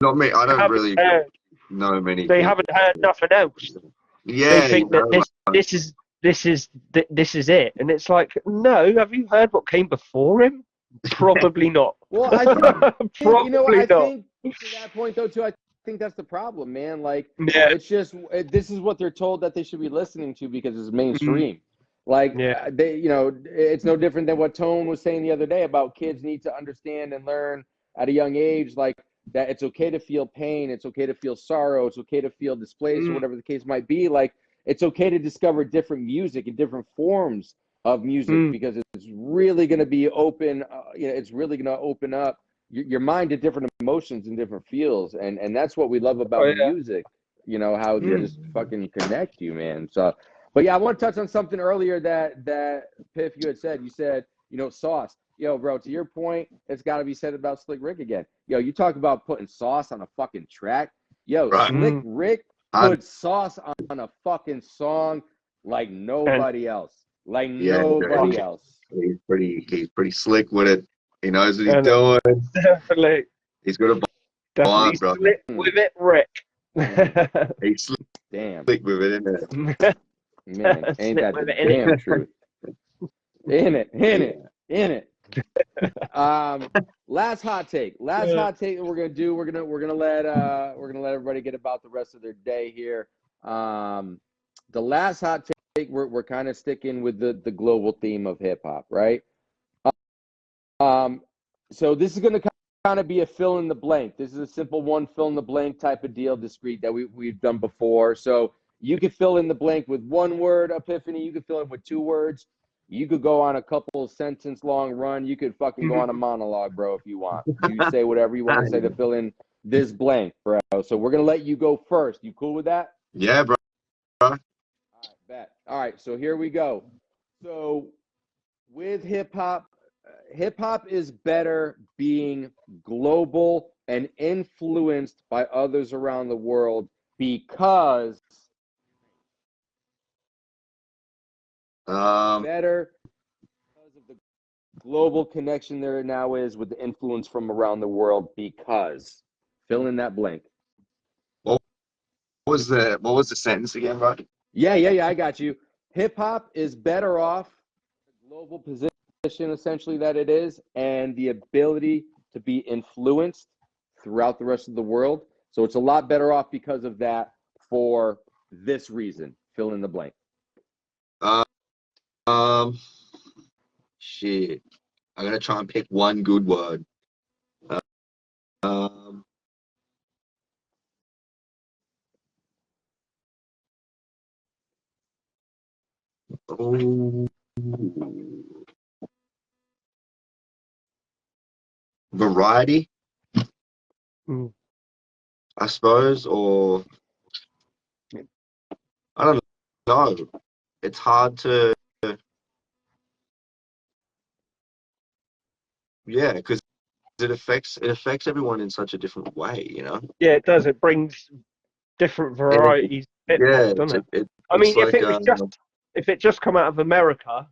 not me. I don't Haven't really heard- know many. They people. haven't heard nothing else. Yeah, They think that this is it, and it's like, no. Have you heard what came before him? Probably not. Well, I think, Probably you know, not. think to that point though too. I think that's the problem, man. Like, Yeah. it's just this is what they're told that they should be listening to because it's mainstream. Like, Yeah. they, you know, it's no different than what Tone was saying the other day about kids need to understand and learn at a young age, like that it's okay to feel pain, it's okay to feel sorrow, it's okay to feel displaced, or whatever the case might be. Like, it's okay to discover different music and different forms of music because it's really going to be open. You know, it's really going to open up your mind to different emotions and different feels, and that's what we love about music. You know, how they just fucking connect you, man. So, but yeah, I want to touch on something earlier that Piff, you had said. You said, you know, sauce. Yo, bro, to your point, it's got to be said about Slick Rick again. Yo, you talk about putting sauce on a fucking track. Yo, Right. Slick Rick put sauce on a fucking song like nobody else. Like nobody else. He's pretty slick with it. He knows what he's doing. Definitely. He's got a Definitely vibe, bro. slick with it, Rick. He's slick with it, isn't it? Man, ain't that the damn truth? In it. Last hot take. Hot take that we're gonna do. We're gonna let everybody get about the rest of their day here. The last hot take, we're kind of sticking with the global theme of hip hop, right? So this is gonna kind of be a fill in the blank. This is a simple one fill in the blank type of deal, Discreet, that we've done before. So you could fill in the blank with one word, Epiphany. You could fill in with two words. You could go on a couple sentence long run. You could fucking go on a monologue, bro, if you want. You say whatever you want to say to fill in this blank, bro. So we're gonna let you go first. You cool with that? Yeah, bro. All right, bet. All right, so here we go. So with hip hop is better being global and influenced by others around the world because better because of the global connection there now is with the influence from around the world because fill in that blank. What was the sentence again, bro? Yeah, I got you. Hip hop is better off the global position essentially that it is and the ability to be influenced throughout the rest of the world. So it's a lot better off because of that for this reason. Fill in the blank. Shit. I'm gonna try and pick one good word. Variety, I suppose, or I don't know. It's hard to, yeah, because it affects everyone in such a different way, you know. Yeah, it does. It brings different varieties of hip hop, doesn't it? I mean, like, if it just come out of America,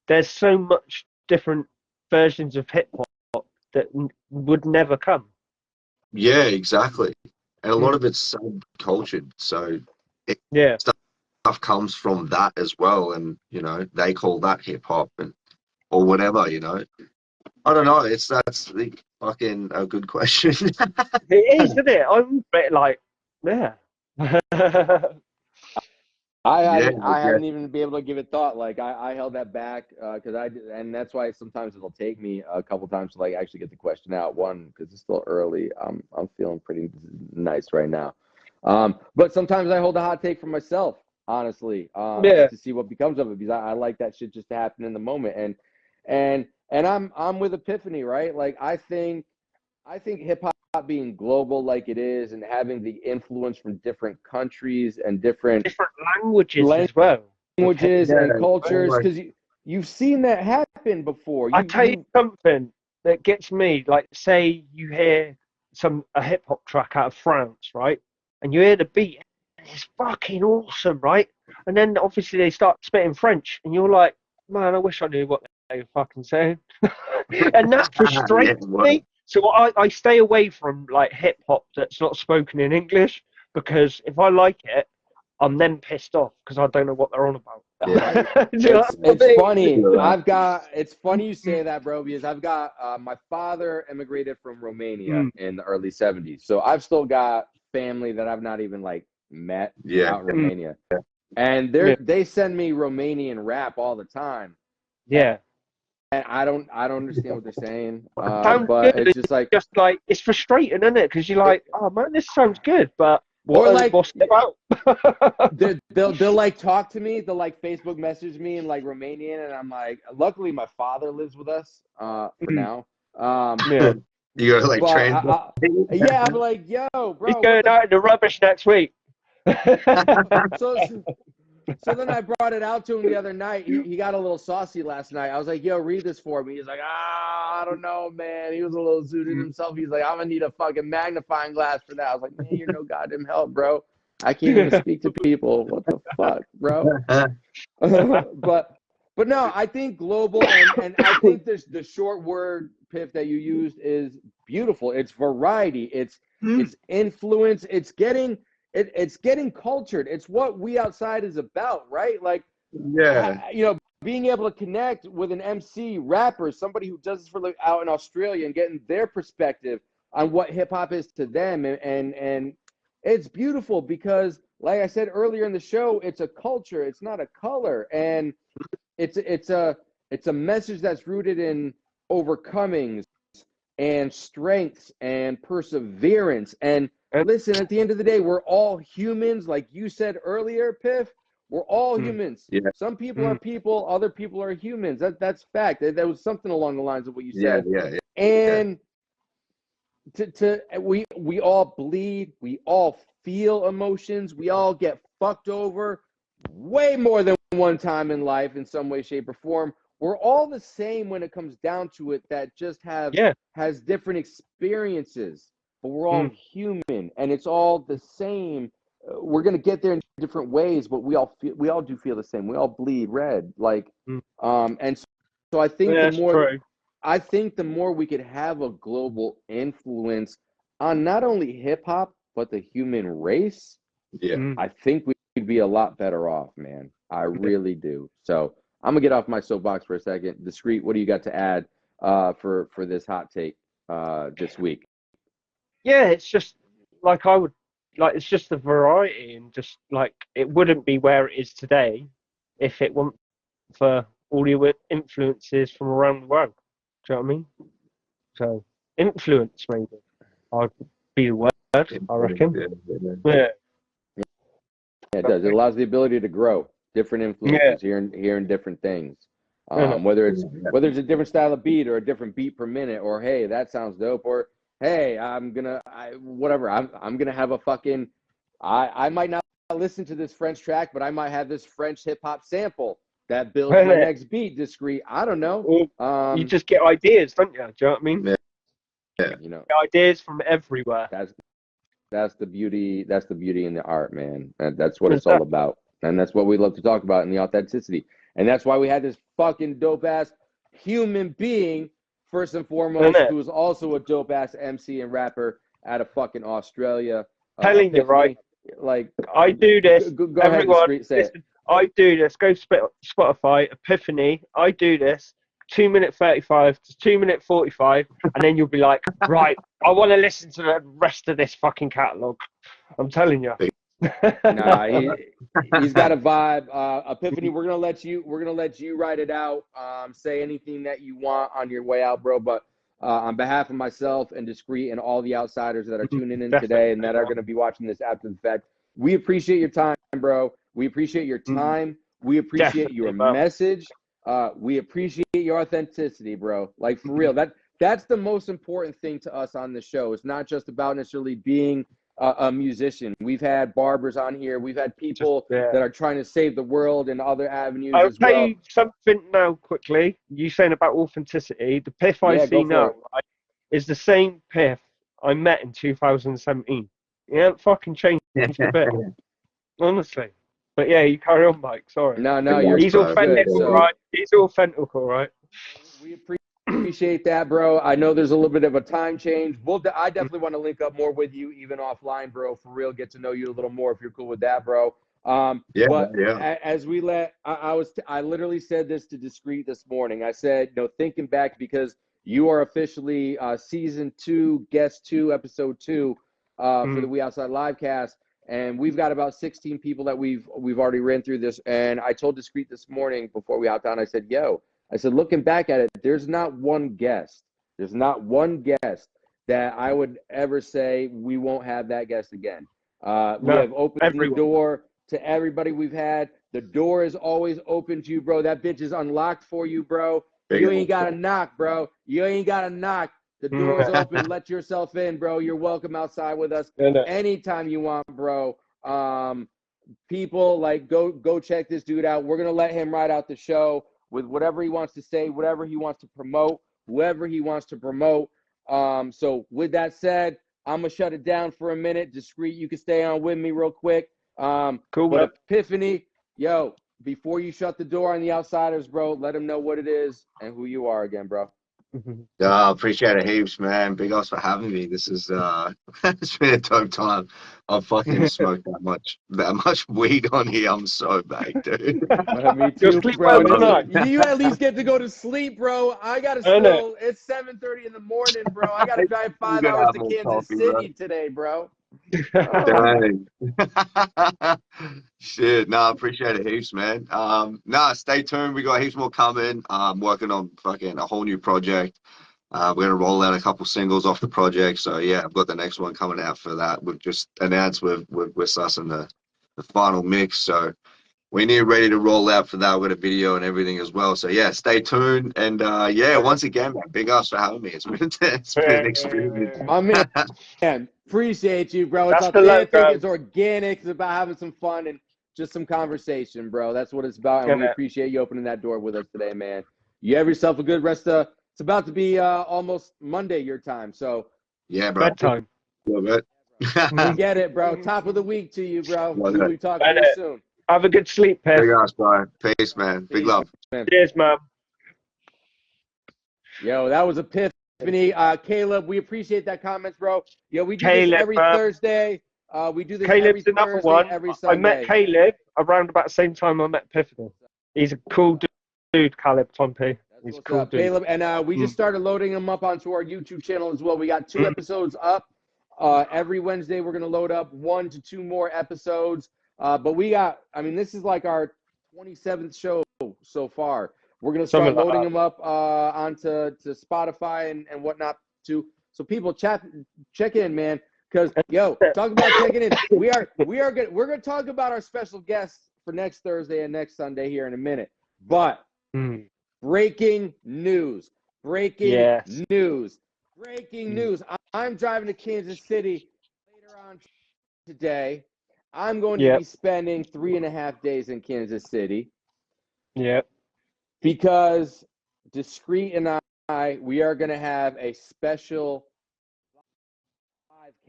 there's so much different versions of hip hop that would never come. Yeah, exactly. And a lot of it's subcultured, so stuff comes from that as well, and you know they call that hip hop and or whatever, you know. I don't know. That's the fucking a good question. It is, isn't it? I'm a bit like Yeah. I Yeah. hadn't even been able to give it thought. Like I held that back because and that's why sometimes it'll take me a couple times to like actually get the question out. One, because it's still early. I'm feeling pretty nice right now. But sometimes I hold a hot take for myself, honestly, Yeah. just to see what becomes of it because I like that shit just to happen in the moment. And I'm with Epiphany, right? Like I think hip hop being global like it is and having the influence from different countries and different Different languages as well. languages and Yeah. cultures because you've seen that happen before. I tell you something that gets me, like say you hear a hip hop track out of France, right? And you hear the beat, and it's fucking awesome, right? And then obviously they start spitting French, and you're like, man, I wish I knew what they were fucking saying. And that Yeah, frustrates me. So I stay away from like hip hop that's not spoken in English because if I like it, I'm then pissed off because I don't know what they're on about. Yeah. Do you know what I It's mean? funny. It's funny you say that, bro, because I've got my father immigrated from Romania in the early 70s. So I've still got family that I've not even like met Yeah. out in Romania. And they send me Romanian rap all the time. Yeah. And I don't understand what they're saying. Sounds But good. it's just like Just like it's frustrating, isn't it? Because you're like, oh man, this sounds good, but or like what's it about? they'll like talk to me. They'll like Facebook message me in like Romanian, and I'm like, luckily my father lives with us for now. Yeah. You gotta like But translate. yeah, I'm like, yo, He's bro, what going the? out in the rubbish next week. So then I brought it out to him the other night. He got a little saucy last night. I was like, yo, read this for me. He's like, I don't know, man. He was a little zooted himself. He's like, I'm gonna need a fucking magnifying glass for that. I was like, man, you're no goddamn help, bro. I can't even speak to people. What the fuck, bro? but no, I think global and I think the short word piff that you used is beautiful. It's variety. It's influence. It's getting cultured. It's what We Outside is about, right? Like, Yeah. being able to connect with an MC, rapper, somebody who does this for like out in Australia and getting their perspective on what hip hop is to them, and it's beautiful because, like I said earlier in the show, it's a culture. It's not a color, and it's a message that's rooted in overcomings and strengths and perseverance. And listen, at the end of the day, we're all humans. Like you said earlier, Piff, we're all humans. Yeah. Some people are people, other people are humans. That's fact. That was something along the lines of what you said. Yeah. And we all bleed, we all feel emotions, we all get fucked over way more than one time in life in some way, shape, or form. We're all the same when it comes down to it, that just has different experiences, but we're all human and it's all the same. We're gonna get there in different ways, but we all do feel the same. We all bleed red, like and so I think the more we could have a global influence on not only hip hop but the human race, I think we'd be a lot better off, man. I really do. So I'm gonna get off my soapbox for a second. Discreet, what do you got to add for this hot take this week? Yeah, it's just like it's just the variety and just like it wouldn't be where it is today if it weren't for all the influences from around the world. Do you know what I mean? So influence maybe I'd be the word, I reckon. Yeah. Yeah, it does. It allows the ability to grow different influences, hearing different things. Whether it's a different style of beat or a different beat per minute, or hey, that sounds dope, or hey, I'm gonna have a fucking I might not listen to this French track, but I might have this French hip hop sample that builds my next beat. Discreet. I don't know. You just get ideas, don't you? Do you know what I mean? Yeah. Get ideas from everywhere. That's the beauty. That's the beauty in the art, man. That's what it's all about, and that's what we love to talk about in the authenticity. And that's why we had this fucking dope ass human being, first and foremost, who is also a dope ass MC and rapper out of fucking Australia. Telling you, right? Like, I do this. Go everyone, ahead, Discreet, say it. I do this. Go Spotify, Epiphany. I do this. 2-minute 35 to 2-minute 45, and then you'll be like, right, I want to listen to the rest of this fucking catalog. I'm telling you. Nah, he's got a vibe. Epiphany, we're gonna let you write it out. Say anything that you want on your way out, bro. But on behalf of myself and Discreet and all the outsiders that are tuning in today and that are gonna be watching this after the fact, we appreciate your time, bro. We appreciate your time. We appreciate your message. We appreciate your authenticity, bro. Like, for real. That's the most important thing to us on the show. It's not just about necessarily being a musician. We've had barbers on here. We've had people that are trying to save the world in other avenues I'll as well. tell you something now quickly. You saying about authenticity. The Piff I see now, right, is the same Piff I met in 2017. He ain't fucking changed a bit. Honestly. But yeah, you carry on, Mike. Sorry. No, he's authentic, all right. He's authentic, all right. We appreciate that, bro. I know there's a little bit of a time change. I definitely want to link up more with you, even offline, bro. For real, get to know you a little more if you're cool with that, bro. As we I literally said this to Discreet this morning. I said, thinking back, because you are officially season 2, guest 2, episode 2 for the We Outside Livecast. And we've got about 16 people that we've already ran through this. And I told Discreet this morning before we hopped on, I said, looking back at it, there's not one guest that I would ever say we won't have that guest again. We have opened the door to everybody we've had. The door is always open to you, bro. That bitch is unlocked for you, bro. You ain't got to knock, bro. You ain't got to knock. The door is open. Let yourself in, bro. You're welcome outside with us anytime you want, bro. People, like, go check this dude out. We're going to let him ride out the show with whatever he wants to say, whatever he wants to promote, whoever he wants to promote. So with that said, I'm going to shut it down for a minute. Discreet, you can stay on with me real quick. Cool. But Epiphany, before you shut the door on the outsiders, bro, let them know what it is and who you are again, bro. Appreciate it heaps, man. Big ups for having me. This is it's been a dope time. I've fucking smoked that much weed on here. I'm so baked, dude. Me too, bro. You at least get to go to sleep, bro. I gotta still. It's 7:30 in the morning, bro. I gotta drive 5 hours to Kansas City today, bro. Dang. Shit, I appreciate it heaps, man. Stay tuned. We got heaps more coming. Working on fucking a whole new project. We're gonna roll out a couple singles off the project. So yeah, I've got the next one coming out for that. We've just announced with us in the final mix. So we need ready to roll out for that with a video and everything as well. So yeah, stay tuned. And once again, man, big ups for having me. It's been an experience. My man, appreciate you, bro. It's authentic, it's organic, it's about having some fun and just some conversation, bro. That's what it's about. And we appreciate you opening that door with us today, man. You have yourself a good rest of. It's about to be almost Monday your time, so yeah, bro. Bedtime. Love it. Get it, bro. Top of the week to you, bro. We'll be talking to you soon. Have a good sleep, Piff. Big ass, bro. Peace, man. Big love. Man. Cheers, man. Yo, that was Epiphany. Caleb, we appreciate that comments, bro. Yo, we do this every Thursday. We do this every Thursday, every Sunday. I met Caleb around about the same time I met Epiphany. He's a cool dude, Caleb Tompe. He's a cool dude. Caleb, and we just started loading them up onto our YouTube channel as well. We got 2 episodes up. Every Wednesday, we're going to load up 1 to 2 more episodes. But we got, this is like our 27th show so far. We're going to start loading them up onto Spotify and whatnot too. So people check in, man. Because talk about checking in. We're going to talk about our special guests for next Thursday and next Sunday here in a minute. But breaking news. I'm driving to Kansas City later on today. I'm going to be spending 3.5 days in Kansas City. Yep. Because Discreet and we are going to have a special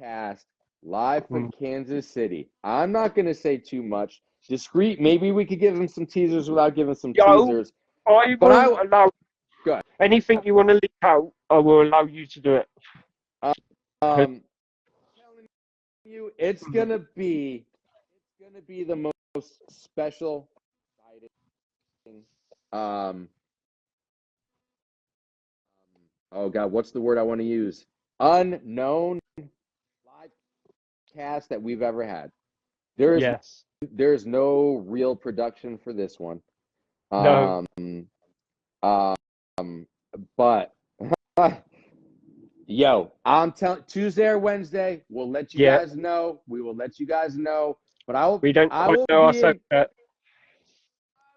livecast live from Kansas City. I'm not going to say too much. Discreet, maybe we could give them some teasers without giving some teasers. I will allow anything you want to leak out. I will allow you to do it. Telling you, it's gonna be the most special, exciting oh God, what's the word I want to use? Unknown live cast that we've ever had. Yes. There's no real production for this one. No. But yo, I'm telling Tuesday or Wednesday, we'll let you Yeah. guys know. We will let you guys know. But We don't I quite will know our be in, subject. I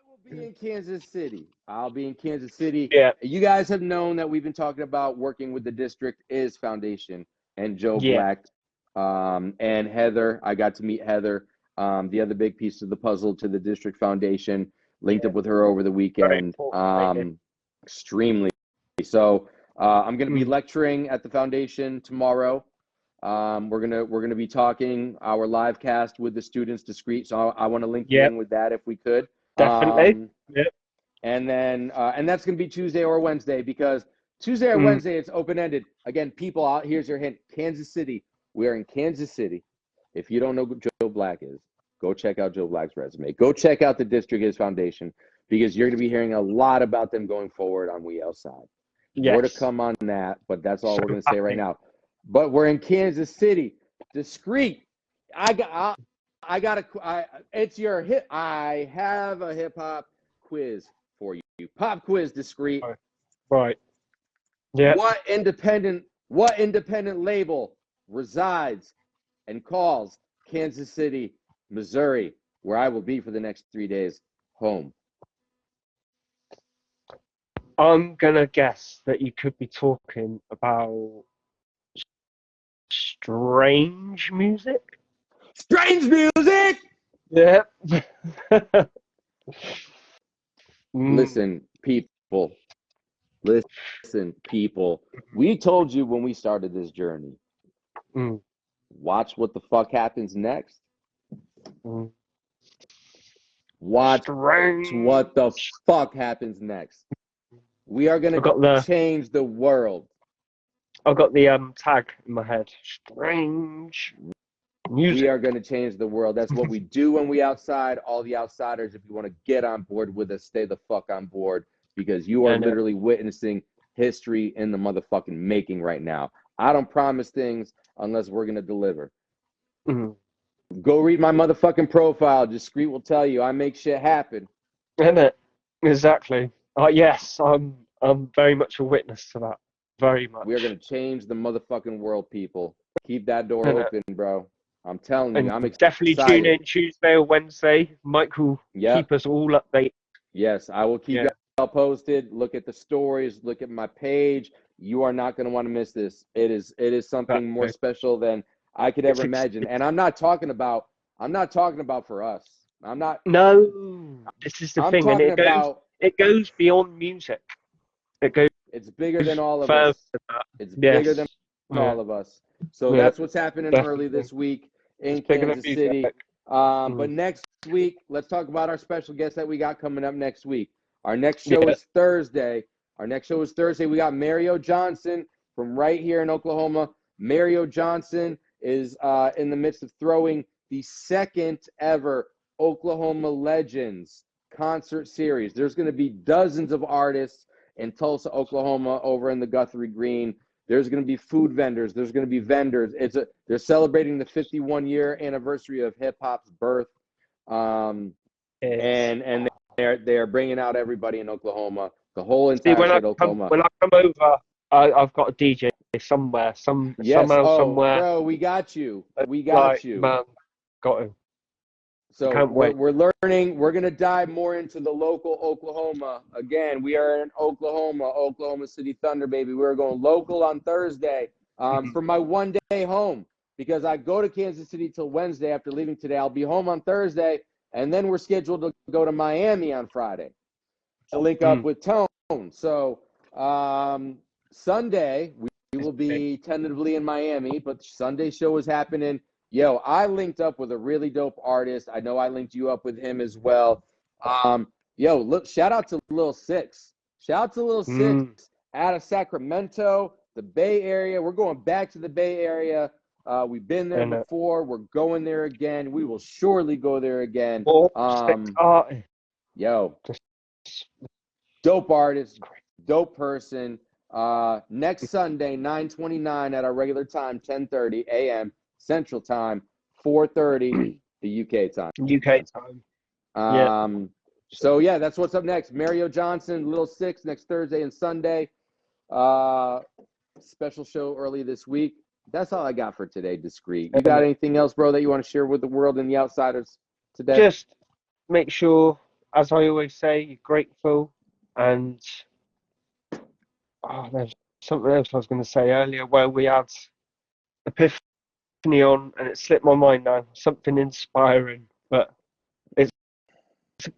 will be in Kansas City. I'll be in Kansas City. Yeah. You guys have known that we've been talking about working with the District is Foundation and Joe Yeah. Black, and Heather. I got to meet Heather, the other big piece of the puzzle to the District Foundation. Linked up with her over the weekend. Extremely. So I'm going to be lecturing at the foundation tomorrow. We're gonna be talking our live cast with the students, Discreet. So I want to link you in with that if we could. Definitely. Yep. And then and that's gonna be Tuesday or Wednesday, because Tuesday or Wednesday it's open ended. Again, people out here's your hint: Kansas City. We are in Kansas City. If you don't know who Joe Black is, go check out Joe Black's resume. Go check out the District is Foundation, because you're gonna be hearing a lot about them going forward on We Outside. Yes. More to come on that, but that's all we're going to say right now. But we're in Kansas City. Discreet. It's your hit. I have a hip hop quiz for you. Pop quiz, Discreet. Right. Yeah. What independent label resides and calls Kansas City, Missouri, where I will be for the next 3 days, home? I'm gonna guess that you could be talking about strange music. Strange music. Yeah. Listen, people. Listen, people. We told you when we started this journey. Watch what the fuck happens next. Watch what the fuck happens next. We are gonna change the world. I've got the tag in my head. Strange music. We are gonna change the world. That's what we do when we outside. All the outsiders, if you want to get on board with us, stay the fuck on board, because you are literally witnessing history in the motherfucking making right now. I don't promise things unless we're gonna deliver. Go read my motherfucking profile. Discreet will tell you I make shit happen. Isn't it? Exactly. Yes, I'm very much a witness to that. Very much. We are gonna change the motherfucking world, people. Keep that door open, bro. I'm telling you, I'm excited. Definitely tune in Tuesday or Wednesday. Mike will keep us all updated. Yes, I will keep you all posted. Look at the stories. Look at my page. You are not going to want to miss this. It is something more special than I could ever imagine. And I'm not talking about for us. I'm not. No, this is the thing, and it goes beyond music. It's bigger than all of us. It's bigger than all of us. So that's what's happening early this week in Kansas City. But next week, let's talk about our special guest that we got coming up next week. Our next show is Thursday. We got Mario Johnson from right here in Oklahoma. Mario Johnson is in the midst of throwing the second ever Oklahoma Legends concert series. There's going to be dozens of artists in Tulsa, Oklahoma, over in the Guthrie Green. There's going to be food vendors. There's going to be vendors. They're celebrating the 51-year anniversary of hip hop's birth, and they're bringing out everybody in Oklahoma, the whole entire state of Oklahoma. When I come over, I've got a DJ somewhere, somewhere. Bro, we got you. Man, got him. So we're learning. We're gonna dive more into the local Oklahoma. Again, we are in Oklahoma City Thunder, baby. We're going local on Thursday for my 1 day home, because I go to Kansas City till Wednesday after leaving today. I'll be home on Thursday, and then we're scheduled to go to Miami on Friday to link up with Tone. So Sunday we will be tentatively in Miami, but Sunday show is happening. Yo, I linked up with a really dope artist. I know I linked you up with him as well. Look, shout out to Lil Six. Six out of Sacramento, the Bay Area. We're going back to the Bay Area. We've been there before. We're going there again. We will surely go there again. Dope artist, dope person. Next Sunday, 9/29 at our regular time, 10:30 a.m. Central Time, 4:30 the UK time. UK time. Yeah. So yeah, that's what's up next. Mario Johnson, Little Six next Thursday and Sunday. Special show early this week. That's all I got for today, Discreet. You got anything else, bro, that you want to share with the world and the outsiders today? Just make sure, as I always say, you're grateful. And there's something else I was going to say earlier where we had Epifane on, and it slipped my mind now. Something inspiring, but it's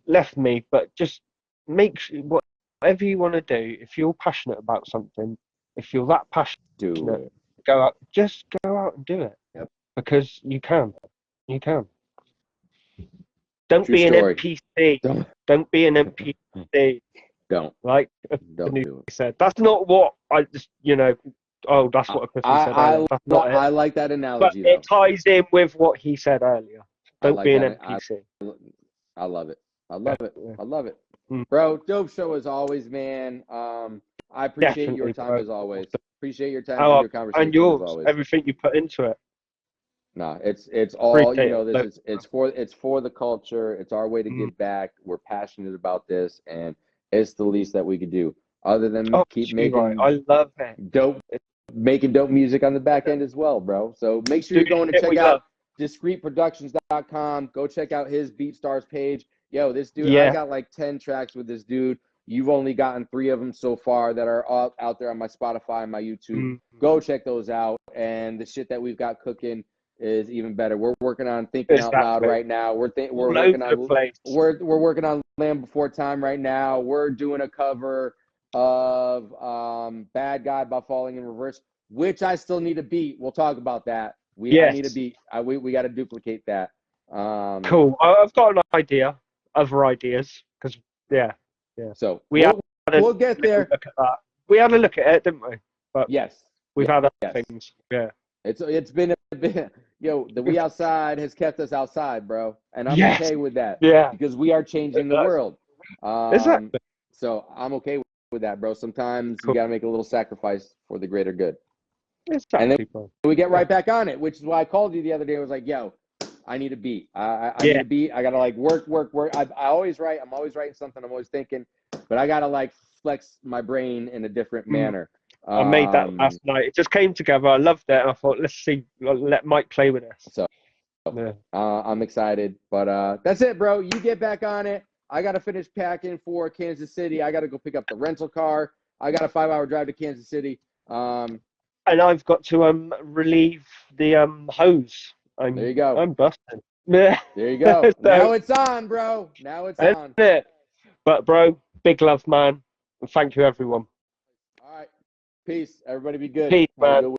left me. But just make sure, whatever you want to do, if you're passionate about something, if you're that passionate, Do it. just go out and do it. Yep. Because you can. You can. Don't True be an story. NPC. Don't be an NPC. Don't. Like Don't do it. said. That's not what I just, that's what Epifane said earlier. That's not it. I like that But analogy, it ties in with what he said earlier. Don't be an NPC. I love it. I love it. Yeah. I love it. Mm. Bro, dope show as always, man. I appreciate your Definitely, time bro. as always. Appreciate your time and your conversation And yours, as always. everything you put into it. No, it's all, Appreciate it's for the culture. It's our way to give back. We're passionate about this, and it's the least that we could do. Other than keep making I love it. making dope music on the back end as well, bro. So make sure you're going to check out discreetproductions.com. Go check out his BeatStars page. Yo, this dude, I got like 10 tracks with this dude. You've only gotten 3 of them so far that are out there on my Spotify and my YouTube. Go check those out. And the shit that we've got cooking is even better. We're working on Thinking Out Loud right now. We're working on Land Before Time right now. We're doing a cover of Bad Guy by Falling in Reverse, which I still need a beat. We'll talk about that. I need a beat. We got to duplicate that. Cool. I've got an idea. Other ideas, because So we'll get there. Look at that. We had a look at it, didn't we? But we've had other things. Yeah. It's been a bit. Yo, the We Outside has kept us outside, bro, and I'm okay with that. Yeah. Because we are changing the world. Exactly. So I'm okay with that, bro. Sometimes you gotta make a little sacrifice for the greater good. Exactly, and then we get right back on it, which is why I called you the other day. I was like, yo, I need a beat. I need a beat. I gotta like work. I always write. I'm always writing something. I'm always thinking, but I gotta like flex my brain in a different manner. I made that last night. It just came together. I loved it. And I thought, let Mike play with us. So I'm excited. But that's it, bro. You get back on it. I gotta finish packing for Kansas City. I gotta go pick up the rental car. I got a 5-hour drive to Kansas City. And I've got to relieve the hose. There you go. I'm busting. Yeah. There you go. Now it's on, bro. Now it's on. But, bro, big love, man. And thank you, everyone. All right. Peace. Everybody be good. Peace, man.